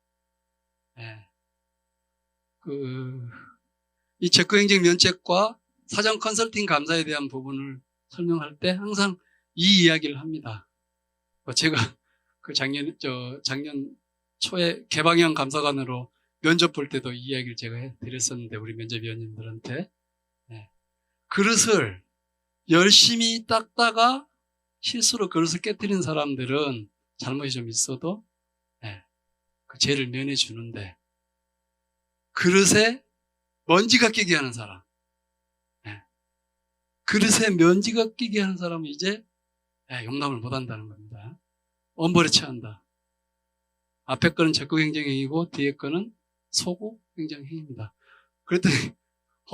이 적극행정 면책과 사전 컨설팅 감사에 대한 부분을 설명할 때 항상 이 이야기를 합니다. 제가 그 작년 초에 개방형 감사관으로 면접 볼 때도 이 이야기를 제가 드렸었는데, 우리 면접위원님들한테. 그릇을 열심히 닦다가 실수로 그릇을 깨뜨린 사람들은 잘못이 좀 있어도 그 죄를 면해 주는데, 그릇에 먼지가 끼게 하는 사람, 그릇에 먼지가 끼게 하는 사람은 이제 용납을 못 한다는 겁니다. 엄벌에 처한다. 앞에 거는 적극행정행위고 뒤에 거는 소극행정행위입니다. 그랬더니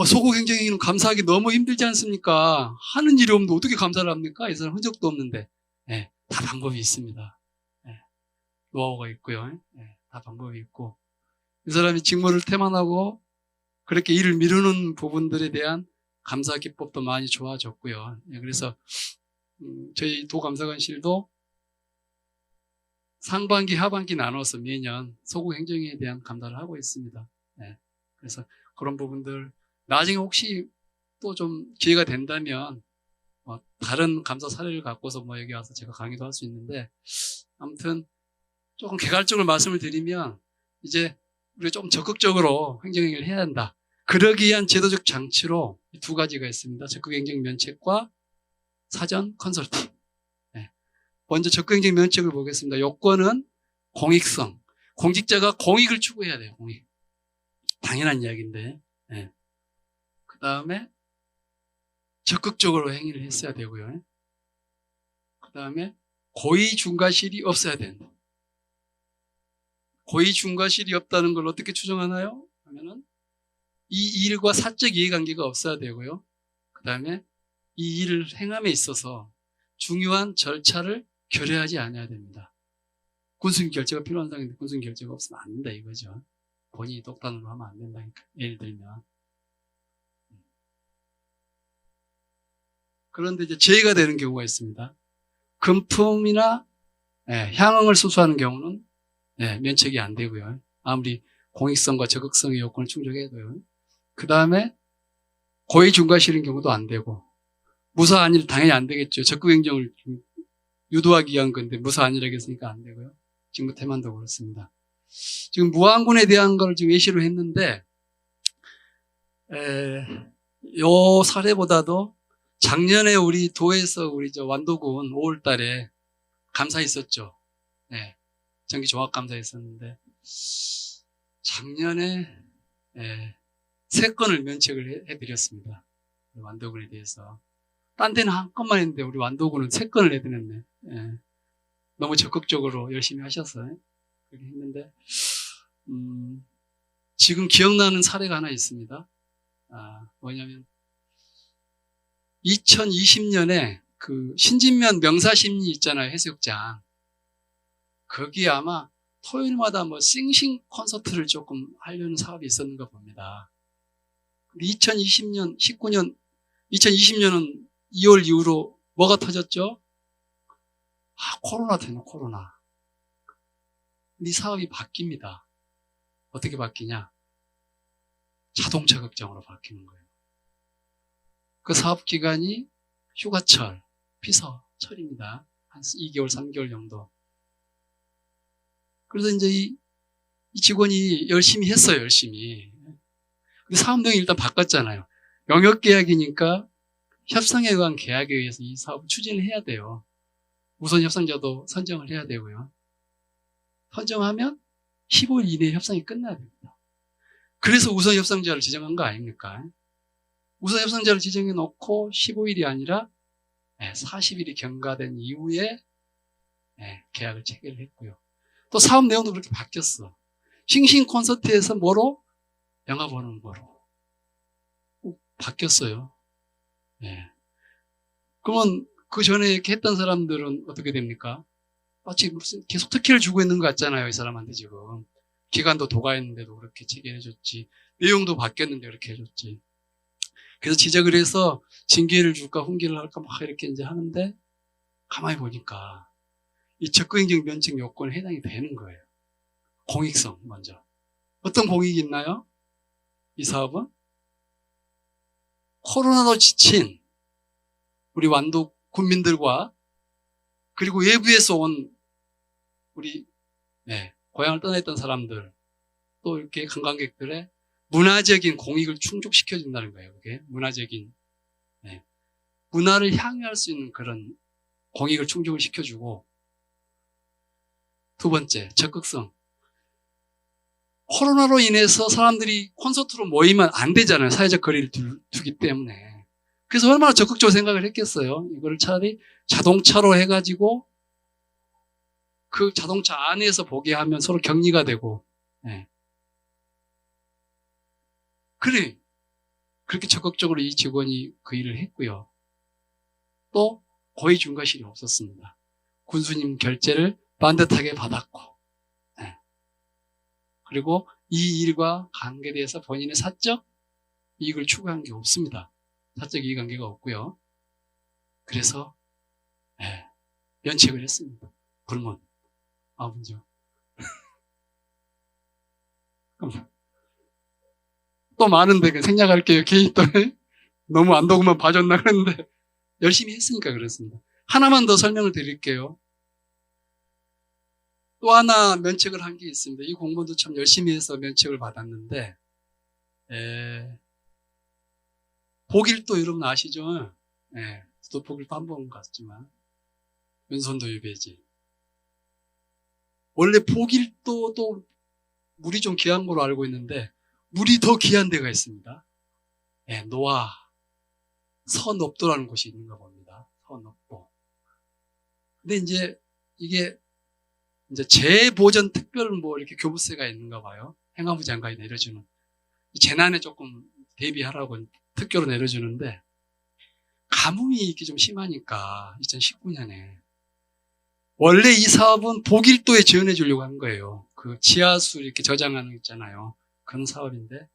소극행정행위는 감사하기 너무 힘들지 않습니까? 하는 일이 없는데 어떻게 감사를 합니까? 이 사람 흔적도 없는데. 다 방법이 있습니다. 노하우가 있고요. 다 방법이 있고, 이 사람이 직무를 태만하고 그렇게 일을 미루는 부분들에 대한 감사 기법도 많이 좋아졌고요. 그래서 저희 도감사관실도 상반기, 하반기 나눠서 매년 소극행정에 대한 감사를 하고 있습니다. 그래서 그런 부분들 나중에 혹시 또 좀 기회가 된다면 다른 감사 사례를 갖고서 여기 와서 제가 강의도 할 수 있는데, 아무튼 조금 개괄적으로 말씀을 드리면 이제 우리가 좀 적극적으로 행정행위를 해야 한다. 그러기 위한 제도적 장치로 이 두 가지가 있습니다. 적극행정 면책과 사전 컨설팅. 네. 먼저 적극행정 면책을 보겠습니다. 요건은 공익성. 공직자가 공익을 추구해야 돼요. 공익. 당연한 이야기인데. 네. 그 다음에 적극적으로 행위를 했어야 되고요. 그 다음에 고의 중과실이 없어야 된다. 고의 중과실이 없다는 걸 어떻게 추정하나요? 하면은 이 일과 사적 이해관계가 없어야 되고요. 그 다음에 이 일을 행함에 있어서 중요한 절차를 결여하지 않아야 됩니다. 군수님 결재가 필요한 상황인데 군수님 결재가 없으면 안 된다 이거죠. 본인이 독단으로 하면 안 된다니까. 예를 들면. 그런데 이제 제의가 되는 경우가 있습니다. 금품이나 향응을 수수하는 경우는 면책이 안 되고요. 아무리 공익성과 적극성의 요건을 충족해도요. 그 다음에 고의 중과실인 경우도 안 되고 무사 안일 당연히 안 되겠죠. 적극행정을 유도하기 위한 건데 무사 안일하게 했으니까 안 되고요. 지금 태만도 그렇습니다. 지금 무안군에 대한 걸 지금 예시로 했는데 요 사례보다도 작년에 우리 도에서 우리 저 완도군 5월 달에 감사 있었죠. 네. 정기 종합 감사 있었는데 작년에 3건을 면책을 해드렸습니다. 완도군에 대해서. 딴 데는 한 건만 했는데 우리 완도군은 3건을 해드렸네. 너무 적극적으로 열심히 하셨어요. 그렇게 했는데 지금 기억나는 사례가 하나 있습니다. 뭐냐면 2020년에 그 신진면 명사심리 있잖아요. 해수욕장. 거기 아마 토요일마다 뭐 싱싱 콘서트를 조금 하려는 사업이 있었는가 봅니다. 2020년은 2월 이후로 뭐가 터졌죠? 코로나 되네, 코로나. 이 사업이 바뀝니다. 어떻게 바뀌냐? 자동차 극장으로 바뀌는 거예요. 그 사업 기간이 휴가철, 피서철입니다. 한 2개월, 3개월 정도. 그래서 이제 이 직원이 열심히 했어요, 열심히. 근데 사업 내용이 일단 바꿨잖아요. 영역 계약이니까 협상에 의한 계약에 의해서 이 사업을 추진을 해야 돼요. 우선 협상자도 선정을 해야 되고요. 선정하면 15일 이내에 협상이 끝나야 됩니다. 그래서 우선 협상자를 지정한 거 아닙니까? 우선 협상자를 지정해 놓고 15일이 아니라 40일이 경과된 이후에 계약을 체결을 했고요. 또 사업 내용도 그렇게 바뀌었어. 싱싱 콘서트에서 뭐로? 영화 보는 거로. 바뀌었어요. 그러면 그 전에 이렇게 했던 사람들은 어떻게 됩니까? 마치 무슨 계속 특혜를 주고 있는 것 같잖아요. 이 사람한테 지금. 기간도 도가했는데도 그렇게 체결해줬지. 내용도 바뀌었는데 그렇게 해줬지. 그래서 지적을 해서 징계를 줄까 훈계를 할까 막 이렇게 이제 하는데 가만히 보니까 이 적극행정 면책 요건에 해당이 되는 거예요. 공익성 먼저. 어떤 공익이 있나요? 이 사업은? 코로나로 지친 우리 완도 군민들과 그리고 외부에서 온 우리 고향을 떠나 있던 사람들 또 이렇게 관광객들의 문화적인 공익을 충족시켜준다는 거예요. 그게 문화적인 문화를 향유할 수 있는 그런 공익을 충족을 시켜주고 두 번째 적극성. 코로나로 인해서 사람들이 콘서트로 모이면 안 되잖아요. 사회적 거리를 두기 때문에. 그래서 얼마나 적극적으로 생각을 했겠어요. 이거를 차라리 자동차로 해가지고 그 자동차 안에서 보게 하면 서로 격리가 되고 그래. 그렇게 적극적으로 이 직원이 그 일을 했고요. 또 고의 중과실이 없었습니다. 군수님 결재를 반듯하게 받았고 그리고 이 일과 관계돼서 본인의 사적 이익을 추구한 게 없습니다. 사적 이익관계가 없고요. 그래서 면책을 했습니다. 불문. 먼저. 또 많은데 생략할게요. 개인 또 너무 안도구만 봐줬나 그랬는데 열심히 했으니까 그렇습니다. 하나만 더 설명을 드릴게요. 또 하나 면책을 한 게 있습니다. 이 공무원도 참 열심히 해서 면책을 받았는데 예. 보길도 여러분 아시죠? 예. 저도 보길도 한 번 갔지만 왼손도 유배지. 원래 보길도 또 물이 좀 귀한 걸로 알고 있는데 물이 더 귀한 데가 있습니다. 예, 노아 서업도라는 곳이 있는가 봅니다. 서업도. 근데 이제 이게 이제 재보전 특별 뭐 이렇게 교부세가 있는가 봐요. 행안부 장관이 내려주는 재난에 조금 대비하라고 특교로 내려주는데 가뭄이 이렇게 좀 심하니까 2019년에 원래 이 사업은 보길도에 지원해 주려고 한 거예요. 그 지하수 이렇게 저장하는 거 있잖아요. 그런 사업인데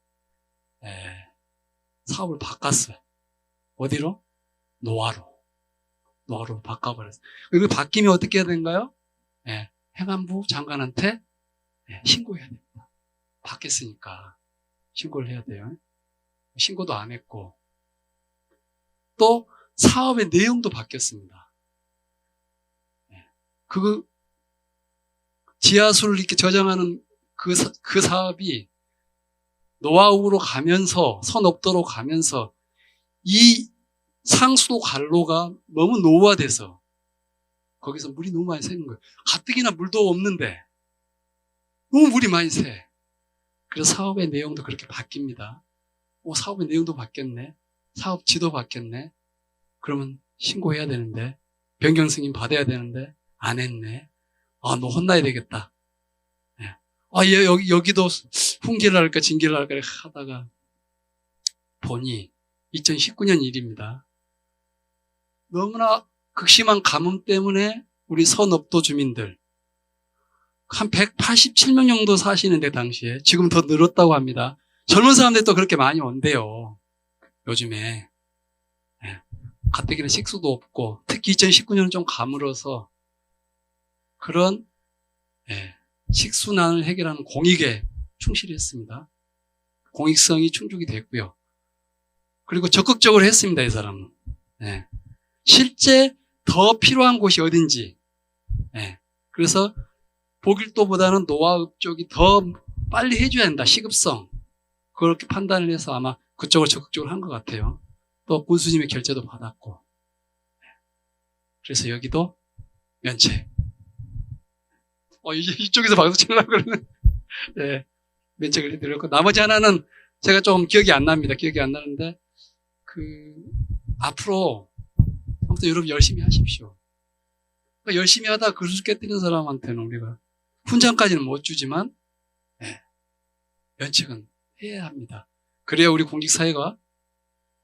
사업을 바꿨어요. 어디로? 노아로 바꿔버렸어요. 이거 바뀌면 어떻게 해야 되는가요? 행안부 장관한테 신고해야 됩니다. 바뀌었으니까 신고를 해야 돼요. 신고도 안 했고 또 사업의 내용도 바뀌었습니다. 그 지하수를 이렇게 저장하는 그 사업이 노하우로 가면서 선업도로 가면서 이 상수도 관로가 너무 노후화돼서 거기서 물이 너무 많이 새는 거예요. 가뜩이나 물도 없는데 너무 물이 많이 새. 그래서 사업의 내용도 그렇게 바뀝니다. 사업의 내용도 바뀌었네. 사업 지도 바뀌었네. 그러면 신고해야 되는데 변경 승인 받아야 되는데 안 했네. 너 혼나야 되겠다. 여기도 훈계를 할까 징계를 할까 하다가 보니 2019년 일입니다. 너무나 극심한 가뭄 때문에 우리 서업도 주민들 한 187명 정도 사시는데 당시에 지금 더 늘었다고 합니다. 젊은 사람들이 또 그렇게 많이 온대요. 요즘에 가뜩이나 식수도 없고 특히 2019년은 좀 가물어서 그런 식수난을 해결하는 공익에 충실히 했습니다. 공익성이 충족이 됐고요. 그리고 적극적으로 했습니다. 이 사람은. 실제 더 필요한 곳이 어딘지 그래서 보길도보다는 노아읍 쪽이 더 빨리 해줘야 된다. 시급성. 그렇게 판단을 해서 아마 그쪽을 적극적으로 한 것 같아요. 또 군수님의 결재도 받았고 그래서 여기도 면책. 이쪽에서 박수 치려고 그러는 면책을 해드렸고 나머지 하나는 제가 좀 기억이 안 납니다. 기억이 안 나는데 앞으로 아무튼 여러분 열심히 하십시오. 그러니까 열심히 하다 글을 깨뜨리는 사람한테는 우리가 훈장까지는 못 주지만 면책은 해야 합니다. 그래야 우리 공직사회가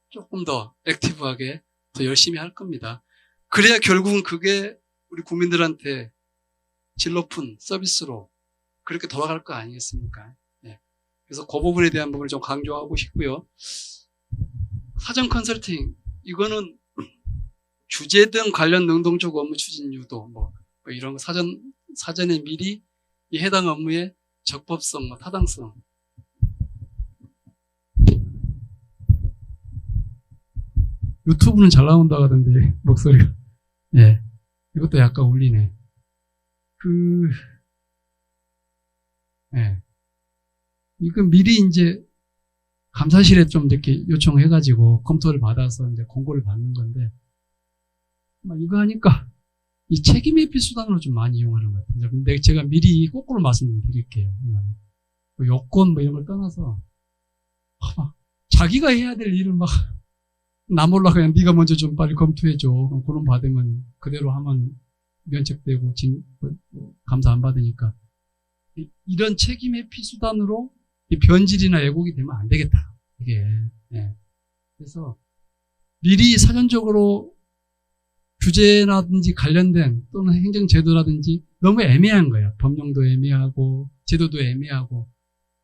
조금 더 액티브하게 더 열심히 할 겁니다. 그래야 결국은 그게 우리 국민들한테 질 높은 서비스로 그렇게 돌아갈 거 아니겠습니까? 그래서 그 부분에 대한 부분을 좀 강조하고 싶고요. 사전 컨설팅 이거는 주제 등 관련 능동적 업무 추진 유도 뭐 이런 거 사전에 미리 이 해당 업무의 적법성, 타당성 유튜브는 잘 나온다 하던데 목소리가 이것도 약간 울리네. 이거 미리 이제 감사실에 좀 이렇게 요청해가지고 검토를 받아서 이제 공고를 받는 건데, 이거 하니까 이 책임 회피 수단으로 좀 많이 이용하는 것 같아요. 근데 제가 미리 거꾸로 말씀드릴게요. 요건 이런 걸 떠나서, 자기가 해야 될 일을 나 몰라 그냥 네가 먼저 좀 빨리 검토해줘. 그럼 그런 받으면 그대로 하면 면책되고 감사 안 받으니까 이런 책임 회피 수단으로 변질이나 왜곡이 되면 안 되겠다. 이게 그래서 미리 사전적으로 규제라든지 관련된 또는 행정제도라든지 너무 애매한 거예요. 법령도 애매하고 제도도 애매하고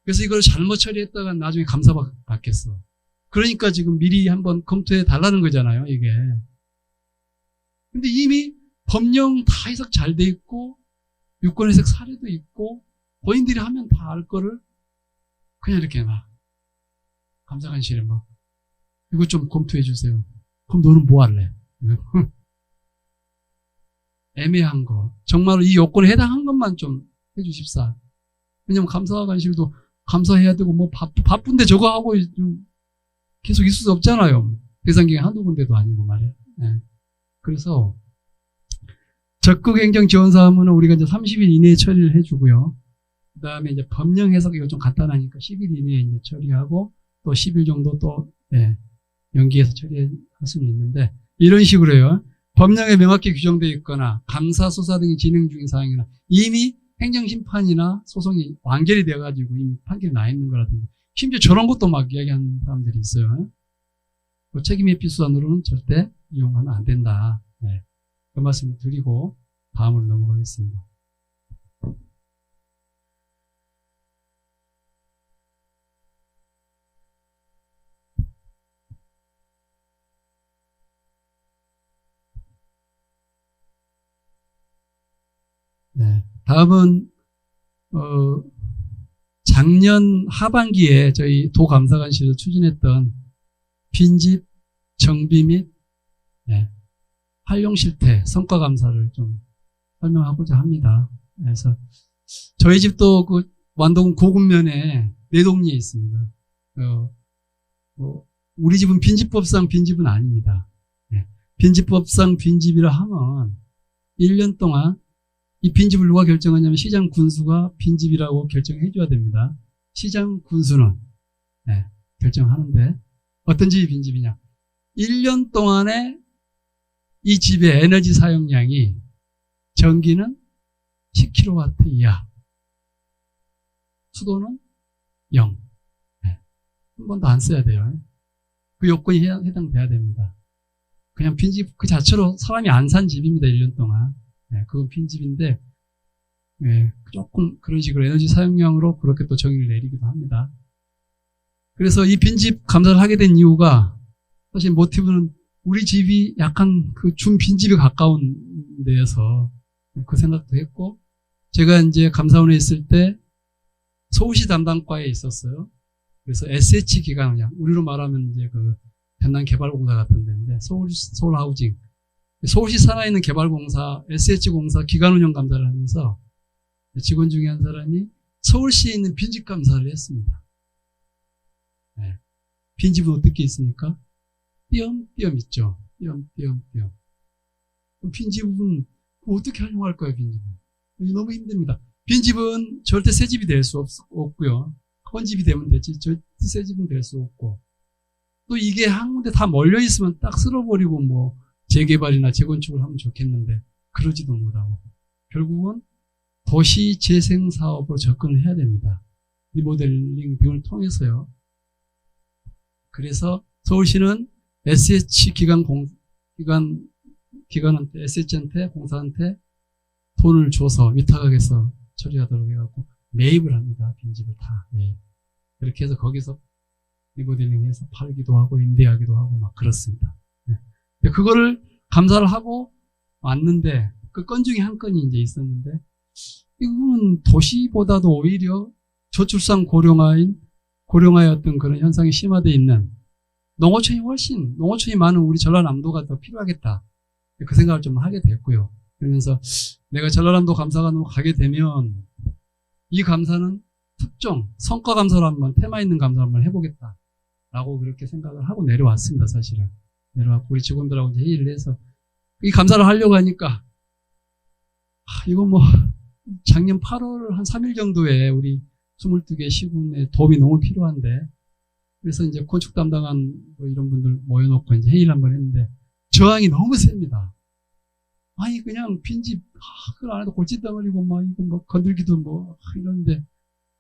그래서 이걸 잘못 처리했다가 나중에 감사 받겠어. 그러니까 지금 미리 한번 검토해 달라는 거잖아요. 이게. 근데 이미 법령 다 해석 잘 돼 있고 유권 해석 사례도 있고 본인들이 하면 다 알 거를 그냥 이렇게 감사관실에 이거 좀 검토해 주세요. 그럼 너는 뭐 할래? 애매한 거. 정말로 이 요건에 해당한 것만 좀 해주십사. 왜냐면 감사관실도 감사해야 되고 뭐 바쁜데 저거 하고 계속 있을 수 없잖아요. 대상경이 한두 군데도 아니고 말이에요. 네. 그래서 적극행정 지원 사업은 우리가 이제 30일 이내에 처리를 해주고요. 그 다음에 이제 법령 해석 이거 좀 간단하니까 10일 이내에 이제 처리하고 또 10일 정도 또 연기해서 처리할 수는 있는데 이런 식으로요. 법령에 명확히 규정되어 있거나 감사 수사 등이 진행 중인 사항이나 이미 행정심판이나 소송이 완결이 돼가지고 이미 판결이 나 있는 거라든지 심지어 저런 것도 막 이야기하는 사람들이 있어요. 그 책임회피 수단으로는 절대 이용하면 안 된다. 네. 그 말씀을 드리고 다음으로 넘어가겠습니다. 네. 다음은 작년 하반기에 저희 도감사관실에서 추진했던 빈집 정비 및 활용 실태 성과 감사를 좀 설명하고자 합니다. 그래서 저희 집도 그 완동 고군면에 네 동리에 있습니다. 우리 집은 빈집법상 빈집은 아닙니다. 빈집법상 빈집이라 하면 1년 동안 이 빈집을 누가 결정하냐면 시장 군수가 빈집이라고 결정해 줘야 됩니다. 시장 군수는 결정하는데 어떤 집이 빈집이냐. 1년 동안에 이 집의 에너지 사용량이 전기는 10kW 이하, 수도는 0. 한 번도 안 써야 돼요. 그 요건이 해당돼야 됩니다. 그냥 빈집 그 자체로 사람이 안 산 집입니다. 1년 동안. 그건 빈집인데 조금 그런 식으로 에너지 사용량으로 그렇게 또 정의를 내리기도 합니다. 그래서 이 빈집 감사를 하게 된 이유가 사실 모티브는 우리 집이 약간 그 준 빈집에 가까운 데여서 그 생각도 했고 제가 이제 감사원에 있을 때 서울시 담당과에 있었어요. 그래서 SH 기관이야. 우리로 말하면 이제 그 전남개발공사 같은 데인데 서울 하우징 서울시 산하에 있는 개발공사 SH공사 기관운영 감사를 하면서 직원 중에 한 사람이 서울시에 있는 빈집 감사를 했습니다. 빈집은 어떻게 있습니까? 띄엄띄엄 있죠. 띄엄띄엄. 빈집은 어떻게 활용할 거예요, 빈집은? 너무 힘듭니다. 빈집은 절대 새 집이 될 수 없고요. 헌집이 되면 되지, 절대 새 집은 될 수 없고. 또 이게 한 군데 다 몰려 있으면 딱 쓸어버리고 뭐 재개발이나 재건축을 하면 좋겠는데 그러지도 못하고. 결국은 도시 재생 사업으로 접근을 해야 됩니다. 리모델링 등을 통해서요. 그래서 서울시는 SH 기관한테, SH한테, 공사한테 돈을 줘서 위탁하게서 처리하도록 해갖고 매입을 합니다. 빈집을 다. 그렇게 해서 거기서 리모델링 해서 팔기도 하고 임대하기도 하고 막 그렇습니다. 그거를 감사를 하고 왔는데 그 건 중에 한 건이 이제 있었는데 이건 도시보다도 오히려 저출산 고령화의 어떤 그런 현상이 심화되어 있는 농어촌이 많은 우리 전라남도가 더 필요하겠다. 그 생각을 좀 하게 됐고요. 그러면서 내가 전라남도 감사관으로 가게 되면 이 감사는 특정 성과 감사를 한번 테마 있는 감사를 한번 해보겠다. 라고 그렇게 생각을 하고 내려왔습니다. 사실은. 내려왔고 우리 직원들하고 이제 회의를 해서 이 감사를 하려고 하니까 이거 뭐 작년 8월 한 3일 정도에 우리 22개 시군의 도움이 너무 필요한데 그래서 이제 건축 담당한 뭐 이런 분들 모여놓고 이제 회의를 한번 했는데 저항이 너무 셉니다. 아니 그냥 빈집 그걸 안 해도 골칫덩어리고 막 이거 뭐 건들기도 뭐 이러는데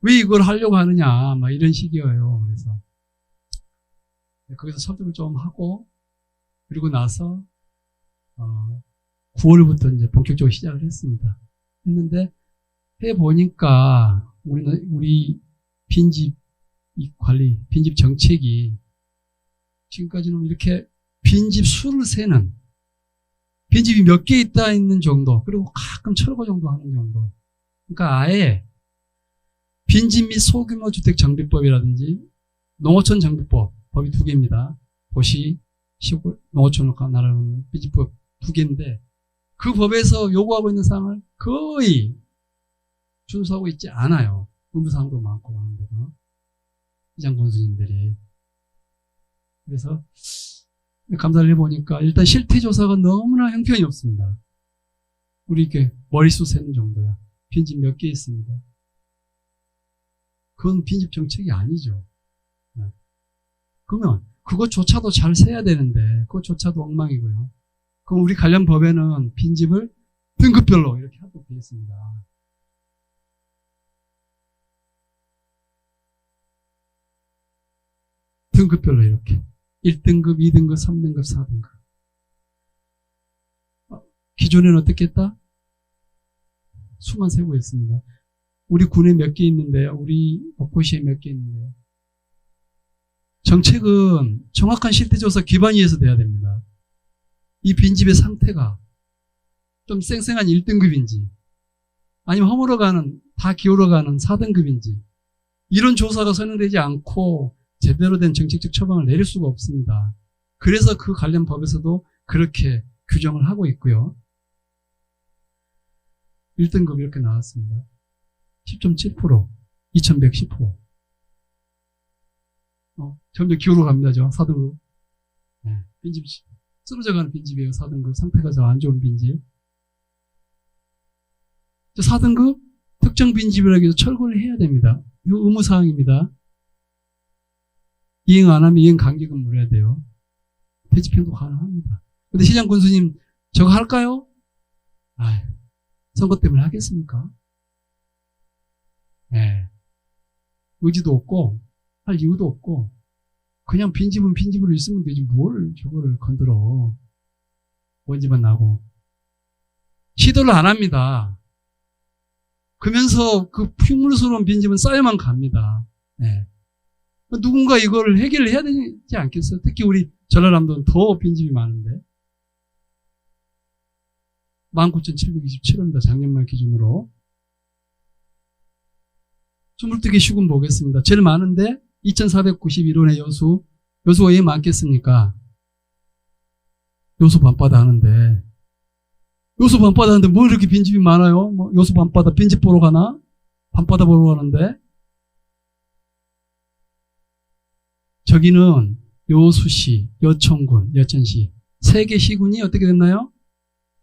왜 이걸 하려고 하느냐 막 이런 식이에요. 그래서 거기서 설득을 좀 하고 그리고 나서 9월부터 이제 본격적으로 시작을 했는데 해보니까 우리 빈집 관리, 빈집 정책이 지금까지는 이렇게 빈집 수를 세는 빈집이 몇 개 있다 있는 정도 그리고 가끔 철거 정도 하는 정도 그러니까 아예 빈집 및 소규모 주택 정비법이라든지 농어촌 정비법 법이 2개입니다. 도시, 시골, 농어촌을 나라는 빈집법 2개인데 그 법에서 요구하고 있는 사항을 거의 준수하고 있지 않아요. 의무사항도 많고 하는데도 시장 권수님들이. 그래서 감사를 해보니까 일단 실태조사가 너무나 형편이 없습니다. 우리 이렇게 머릿수 세는 정도야. 빈집 몇 개 있습니다. 그건 빈집 정책이 아니죠. 그러면 그것조차도 잘 세야 되는데 그것조차도 엉망이고요. 그럼 우리 관련 법에는 빈집을 등급별로 이렇게 하도록 되어 있습니다. 등급별로 이렇게 1등급, 2등급, 3등급, 4등급. 기존에는 어떻게 했다? 수만 세고 있습니다. 우리 군에 몇 개 있는데요. 우리 목포시에 몇 개 있는데요. 정책은 정확한 실태조사 기반 위에서 돼야 됩니다. 이 빈집의 상태가 좀 쌩쌩한 1등급인지 아니면 허물어가는, 다 기울어가는 4등급인지 이런 조사가 선행되지 않고 제대로 된 정책적 처방을 내릴 수가 없습니다. 그래서 그 관련 법에서도 그렇게 규정을 하고 있고요. 1등급 이렇게 나왔습니다. 10.7%, 2110호. 점점 기울어 갑니다. 4등급. 네, 빈집, 쓰러져가는 빈집이에요. 4등급. 상태가 더 안 좋은 빈집. 4등급 특정 빈집이라고 해서 철거를 해야 됩니다. 이거 의무사항입니다. 이행 안 하면 이행 강제금 물어야 돼요. 폐지평도 가능합니다. 근데 시장 군수님 저거 할까요? 선거 때문에 하겠습니까? 네. 의지도 없고 할 이유도 없고 그냥 빈집은 빈집으로 있으면 되지 뭘 저거를 건드려. 먼지만 나고. 시도를 안 합니다. 그러면서 그 흉물스러운 빈집은 쌓여만 갑니다. 네. 누군가 이걸 해결을 해야 되지 않겠어요? 특히 우리 전라남도는 더 빈집이 많은데 19,727호입니다. 작년 말 기준으로. 22개 시군 보겠습니다. 제일 많은데 2,491원의 여수가 왜 많겠습니까? 여수 밤바다 하는데 여수 밤바다 하는데 뭐 이렇게 빈집이 많아요? 뭐 여수 밤바다 빈집 보러 가나? 밤바다 보러 가는데 저기는 여수시, 여천군, 여천시 3개 시군이 어떻게 됐나요?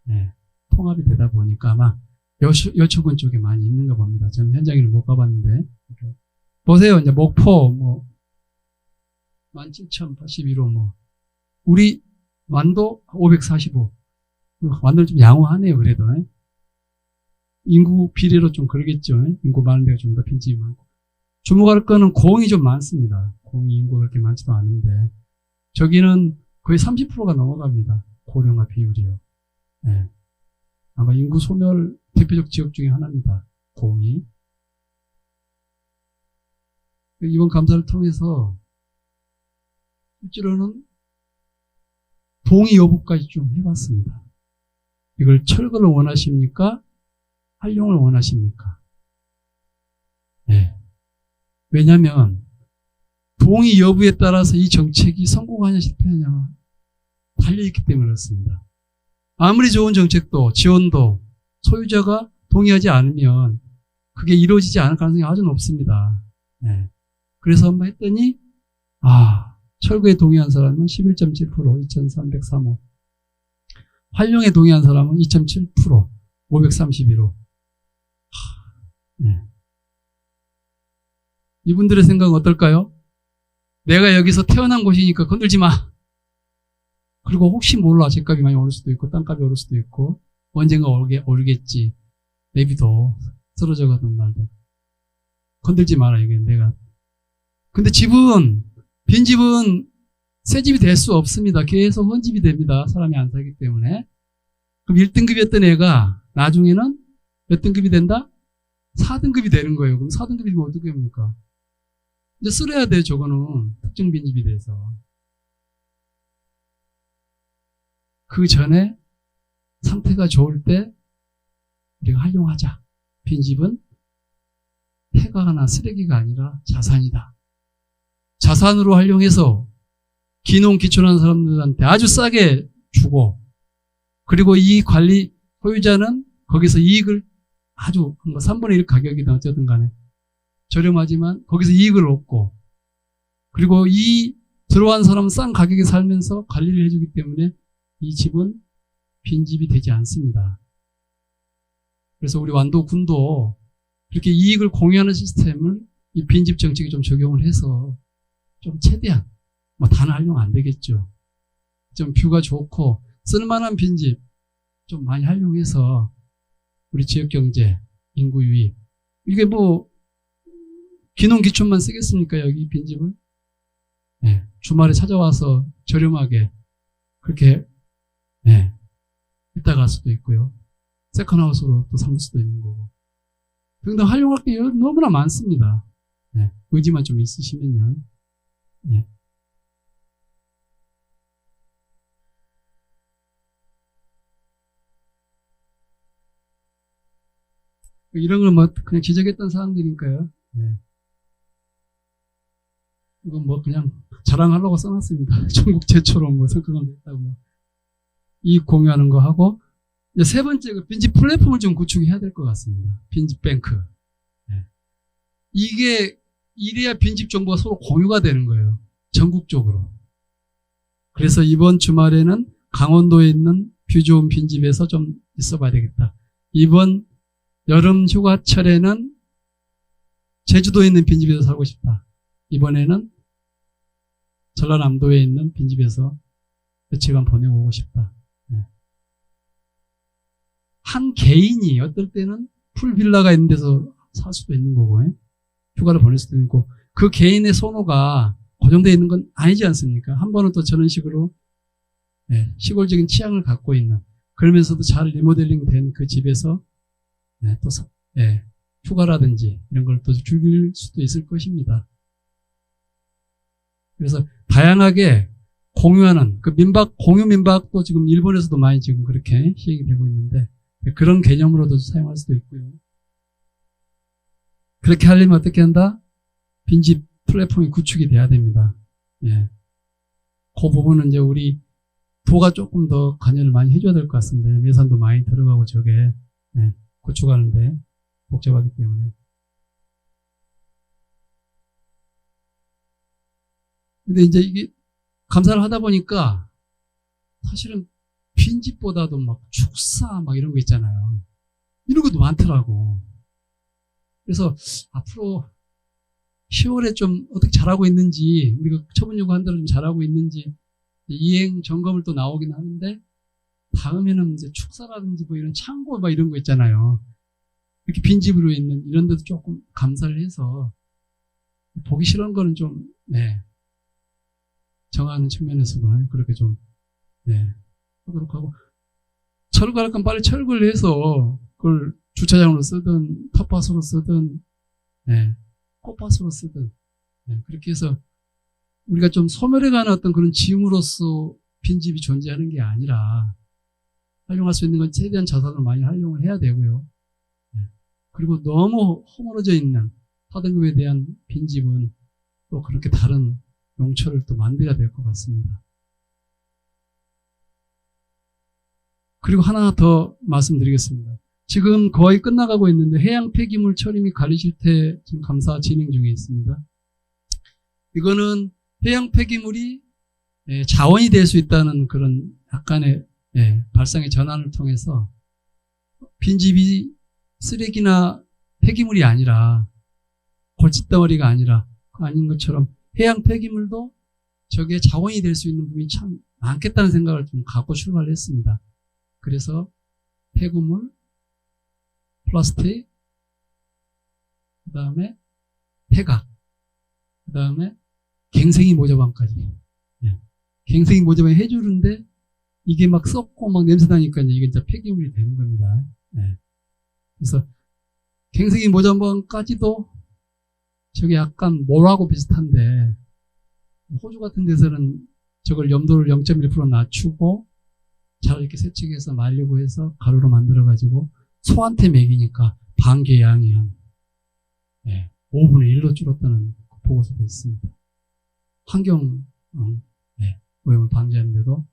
네, 통합이 되다 보니까 아마 여천군 쪽에 많이 있는가 봅니다. 저는 현장에는 못 가봤는데 보세요. 이제 목포 17,081호 우리 완도 545 완도는 좀 양호하네요. 그래도 인구 비례로 좀 그러겠죠. 인구 많은 데가 좀 더 빈집이 많고 주목할 거는 고흥이 좀 많습니다. 고흥 인구가 그렇게 많지도 않은데 저기는 거의 30%가 넘어갑니다. 고령화 비율이요. 네. 아마 인구 소멸 대표적 지역 중에 하나입니다. 고흥이. 이번 감사를 통해서 실제로는 동의 여부까지 좀 해봤습니다. 이걸 철거를 원하십니까? 활용을 원하십니까? 네. 왜냐하면 동의 여부에 따라서 이 정책이 성공하냐 실패하냐가 달려있기 때문에 그렇습니다. 아무리 좋은 정책도 지원도 소유자가 동의하지 않으면 그게 이루어지지 않을 가능성이 아주 높습니다. 네. 그래서 한번 했더니 철거에 동의한 사람은 11.7% 2,303호 활용에 동의한 사람은 2.7% 531호 네. 이분들의 생각은 어떨까요? 내가 여기서 태어난 곳이니까 건들지 마. 그리고 혹시 몰라 집값이 많이 오를 수도 있고 땅값이 오를 수도 있고 언젠가 오르겠지. 내비도 쓰러져 가던 날도 건들지 마라. 이게 내가. 근데 빈집은 새 집이 될 수 없습니다. 계속 헌집이 됩니다. 사람이 안 살기 때문에. 그럼 1등급이었던 애가 나중에는 몇 등급이 된다? 4등급이 되는 거예요. 그럼 4등급이 되면 어떻게 합니까? 이제 쓸어야 돼요. 저거는 특정 빈집이 돼서. 그 전에 상태가 좋을 때 우리가 활용하자. 빈집은 폐가나 쓰레기가 아니라 자산이다. 자산으로 활용해서 기농 기촌한 사람들한테 아주 싸게 주고 그리고 이 관리 소유자는 거기서 이익을 아주 3분의 1 가격이든 어쨌든 간에 저렴하지만 거기서 이익을 얻고, 그리고 이 들어간 사람은 싼 가격에 살면서 관리를 해주기 때문에 이 집은 빈집이 되지 않습니다. 그래서 우리 완도군도 그렇게 이익을 공유하는 시스템을 이 빈집 정책에 좀 적용을 해서 좀 최대한, 뭐 다는 활용 안 되겠죠. 좀 뷰가 좋고 쓸만한 빈집 좀 많이 활용해서 우리 지역 경제, 인구 유입, 이게 뭐 기농 기촌만 쓰겠습니까? 여기 빈집을? 네, 주말에 찾아와서 저렴하게 그렇게 있다 갈 수도 있고요. 세컨하우스로 또 삼을 수도 있는 거고. 등등 활용할 게 너무나 많습니다. 네, 의지만 좀 있으시면요. 네. 이런 걸 뭐 그냥 지적했던 사항들이니까요. 네. 이건 뭐 그냥 자랑하려고 써놨습니다. 전국 최초로 뭐 성과가 됐다고 뭐. 이익 공유하는 거 하고, 이제 세 번째 그 빈집 플랫폼을 좀 구축해야 될 것 같습니다. 빈집 뱅크. 네. 이게 이래야 빈집 정보가 서로 공유가 되는 거예요. 전국적으로. 그래서 이번 주말에는 강원도에 있는 뷰 좋은 빈집에서 좀 있어 봐야 되겠다. 이번 여름 휴가철에는 제주도에 있는 빈집에서 살고 싶다. 이번에는 전라남도에 있는 빈집에서 며칠간 보내고 오고 싶다. 네. 한 개인이 어떨 때는 풀빌라가 있는 데서 살 수도 있는 거고, 휴가를 보낼 수도 있고, 그 개인의 선호가 고정되어 있는 건 아니지 않습니까? 한 번은 또 저런 식으로 시골적인 취향을 갖고 있는, 그러면서도 잘 리모델링 된 그 집에서 또 휴가라든지 이런 걸 또 즐길 수도 있을 것입니다. 그래서 다양하게 공유하는 그 민박, 공유 민박도 지금 일본에서도 많이 지금 그렇게 시행이 되고 있는데, 그런 개념으로도 사용할 수도 있고요. 그렇게 하려면 어떻게 한다? 빈집 플랫폼이 구축이 돼야 됩니다. 예. 그 부분은 이제 우리 도가 조금 더 관여를 많이 해줘야 될 것 같습니다. 예산도 많이 들어가고 저게 구축하는데 복잡하기 때문에. 근데 이제 이게 감사를 하다 보니까 사실은 빈집보다도 막 축사 막 이런 거 있잖아요. 이런 것도 많더라고. 그래서 앞으로 10월에 좀 어떻게 잘하고 있는지, 우리가 처분 요구한 대로 좀 잘하고 있는지 이행 점검을 또 나오긴 하는데, 다음에는 이제 축사라든지 뭐 이런 창고 막 이런 거 있잖아요. 이렇게 빈집으로 있는 이런 데도 조금 감사를 해서 보기 싫은 거는 좀 정하는 측면에서도 그렇게 좀 하도록 하고, 철거할 건 빨리 철거를 해서 그걸 주차장으로 쓰든 텃밭으로 쓰든 꽃밭으로 쓰든 그렇게 해서 우리가 좀 소멸해가는 어떤 그런 징후로서 빈집이 존재하는 게 아니라 활용할 수 있는 건 최대한 자산을 많이 활용을 해야 되고요. 그리고 너무 허물어져 있는 하등급에 대한 빈집은 또 그렇게 다른 용처를 또 만들어야 될 것 같습니다. 그리고 하나 더 말씀드리겠습니다. 지금 거의 끝나가고 있는데 해양 폐기물 처리 및 관리 실태 지금 감사 진행 중에 있습니다. 이거는 해양 폐기물이 자원이 될 수 있다는 그런 약간의 발상의 전환을 통해서 빈집이 쓰레기나 폐기물이 아니라 골칫덩어리가 아닌 것처럼 해양 폐기물도 저게 자원이 될 수 있는 부분이 참 많겠다는 생각을 좀 갖고 출발을 했습니다. 그래서 폐기물, 플라스틱, 그 다음에 폐각, 그 다음에 갱생이 모자반까지. 갱생이 모자반 해주는데 이게 막 썩고 막 냄새 나니까 이게 이제 폐기물이 되는 겁니다. 그래서 갱생이 모자반까지도 저게 약간 몰하고 비슷한데, 호주 같은 데서는 저걸 염도를 0.1% 낮추고 잘 이렇게 세척해서 말리고 해서 가루로 만들어가지고 소한테 먹이니까 방괴양이 한 5분의 1로 줄었다는 보고서도 있습니다. 환경 오염을 방지하는데도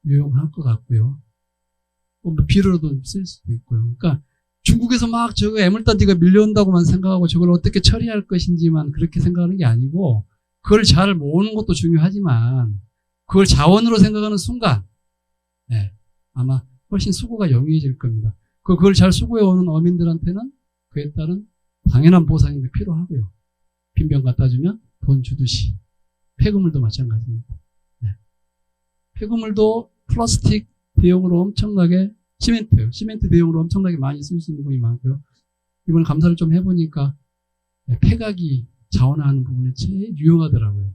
유용할 것 같고요. 뭐 비료로도 쓸 수도 있고요. 그러니까 중국에서 막 저거 애물단지가 밀려온다고만 생각하고 저걸 어떻게 처리할 것인지만 그렇게 생각하는 게 아니고 그걸 잘 모으는 것도 중요하지만 그걸 자원으로 생각하는 순간 네, 아마 훨씬 수고가 영리해질 겁니다. 그걸 잘 수고해오는 어민들한테는 그에 따른 당연한 보상이 필요하고요. 빈병 갖다 주면 돈 주듯이. 폐기물도 마찬가지입니다. 네. 폐기물도 플라스틱 대용으로 엄청나게 시멘트 대용으로 엄청나게 많이 쓸 수 있는 부분이 많고요. 이번에 감사를 좀 해보니까 폐각이 자원화하는 부분이 제일 유용하더라고요.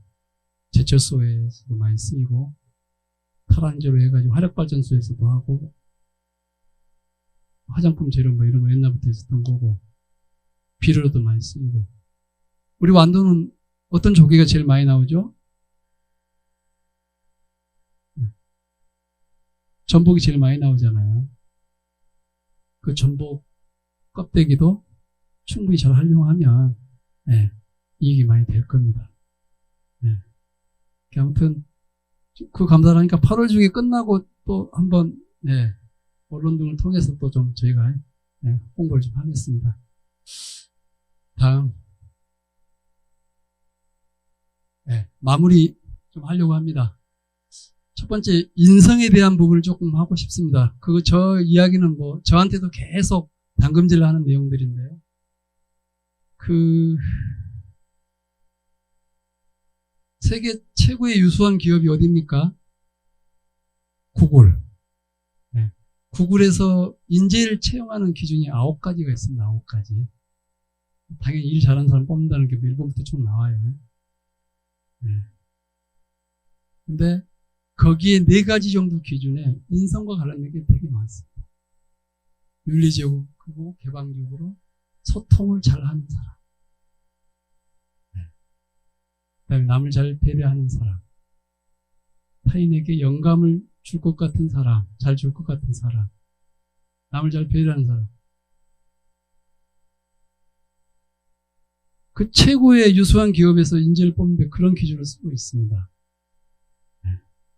제철소에서도 많이 쓰이고 탈환제로 해가지고 화력발전소에서도 하고 화장품 재료 뭐 이런 거 옛날부터 있었던 거고 비료로도 많이 쓰이고 우리 완도는 어떤 조개가 제일 많이 나오죠? 전복이 제일 많이 나오잖아요. 그 전복 껍데기도 충분히 잘 활용하면 네, 이익이 많이 될 겁니다. 네. 아무튼 그 감사를 하니까 8월 중에 끝나고 또 한번 네, 언론 등을 통해서 또 좀 저희가 네, 홍보를 좀 하겠습니다. 다음 네, 마무리 좀 하려고 합니다. 첫 번째 인성에 대한 부분을 조금 하고 싶습니다. 그거 저 이야기는 뭐 저한테도 계속 당금질을 하는 내용들인데요. 세계 최고의 유수한 기업이 어디입니까? 구글. 네. 구글에서 인재를 채용하는 기준이 9가지가 있습니다. 9가지. 당연히 일 잘하는 사람 뽑는다는 게 1번부터 쭉 나와요. 네. 근데 거기에 4가지 정도 기준에 인성과 관련된 게 되게 많습니다. 윤리적이고 개방적으로 소통을 잘하는 사람. 네. 그다음에 남을 잘 배려하는 사람. 타인에게 영감을 줄 것 같은 사람. 잘 줄 것 같은 사람. 남을 잘 배려하는 사람. 그 최고의 유수한 기업에서 인재를 뽑는데 그런 기준을 쓰고 있습니다. 네.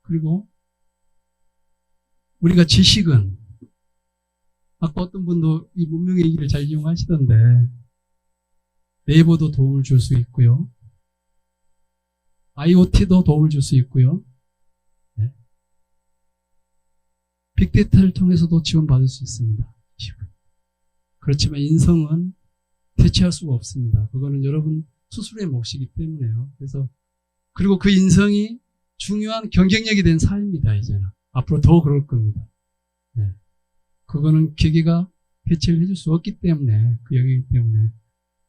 그리고 우리가 지식은 아까 어떤 분도 이 문명의 얘기를 잘 이용하시던데 네이버도 도움을 줄 수 있고요. IoT도 도움을 줄 수 있고요. 네. 빅데이터를 통해서도 지원받을 수 있습니다. 그렇지만 인성은 대체할 수가 없습니다. 그거는 여러분 스스로의 몫이기 때문에요. 그래서 그리고 그 인성이 중요한 경쟁력이 된 사회입니다. 이제는 앞으로 더 그럴 겁니다. 네. 그거는 기계가 대체를 해줄 수 없기 때문에 그 영역이기 때문에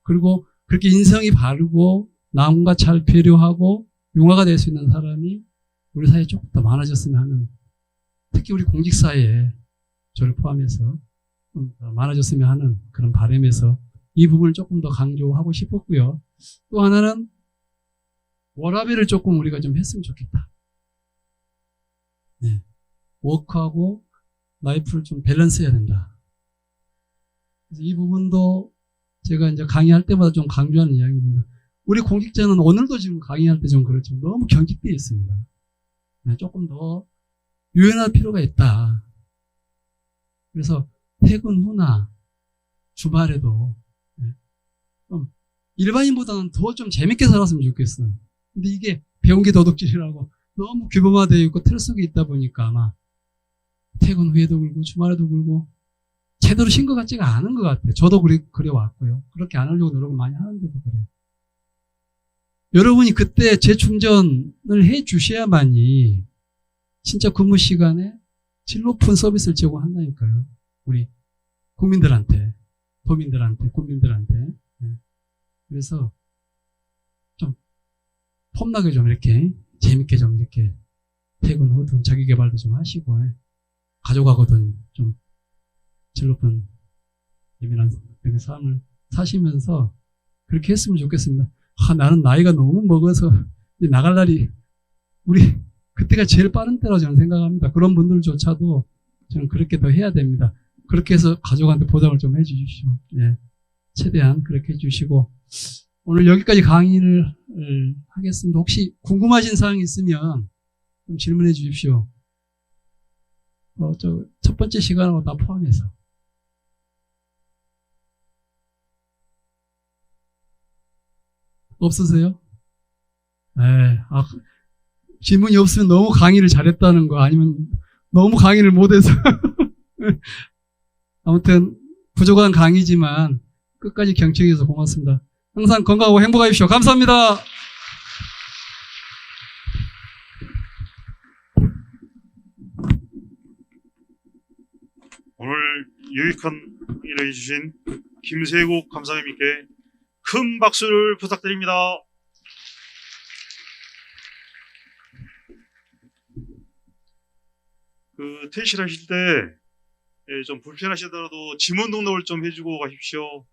그리고 그렇게 인성이 바르고 남과 잘 배려하고 융화가 될 수 있는 사람이 우리 사회에 조금 더 많아졌으면 하는 특히 우리 공직사회에 저를 포함해서 좀 더 많아졌으면 하는 그런 바람에서 이 부분을 조금 더 강조하고 싶었고요. 또 하나는 워라밸을 조금 우리가 좀 했으면 좋겠다. 네. 워크하고 라이프를 좀 밸런스 해야 된다. 그래서 이 부분도 제가 이제 강의할 때마다 좀 강조하는 이야기입니다. 우리 공직자는 오늘도 지금 강의할 때 좀 그렇죠. 너무 경직되어 있습니다. 네, 조금 더 유연할 필요가 있다. 그래서 퇴근 후나 주말에도 좀 일반인보다는 더 좀 재밌게 살았으면 좋겠어. 근데 이게 배운 게 도둑질이라고 너무 규범화되어 있고 틀 속에 있다 보니까 아마 퇴근 후에도 굴고 주말에도 굴고 제대로 쉰 것 같지가 않은 것 같아요. 저도 그래 왔고요. 그렇게 안 하려고 노력을 많이 하는데도 그래. 여러분이 그때 재충전을 해 주셔야만이 진짜 근무 시간에 질 높은 서비스를 제공한다니까요. 우리 국민들한테, 도민들한테, 국민들한테. 네. 그래서 좀 폼나게 좀 이렇게 재밌게 좀 이렇게 퇴근 후든 자기 개발도 좀 하시고 가족하고든 좀 질 높은 예민한 삶을 사시면서 그렇게 했으면 좋겠습니다. 나는 나이가 너무 먹어서 이제 나갈 날이 우리 그때가 제일 빠른 때라고 저는 생각합니다. 그런 분들조차도 저는 그렇게 더 해야 됩니다. 그렇게 해서 가족한테 보장을 좀 해주십시오. 예. 최대한 그렇게 해주시고 오늘 여기까지 강의를 하겠습니다. 혹시 궁금하신 사항이 있으면 좀 질문해 주십시오. 첫 번째 시간하고 다 포함해서. 없으세요? 네. 질문이 없으면 너무 강의를 잘했다는 거 아니면 너무 강의를 못해서 아무튼 부족한 강의지만 끝까지 경청해 주셔서 고맙습니다. 항상 건강하고 행복하십시오. 감사합니다. 오늘 유익한 강의를 해주신 김세국 감사님께 큰 박수를 부탁드립니다. 퇴실하실 때 좀 불편하시더라도 지문 등록을 좀 해주고 가십시오.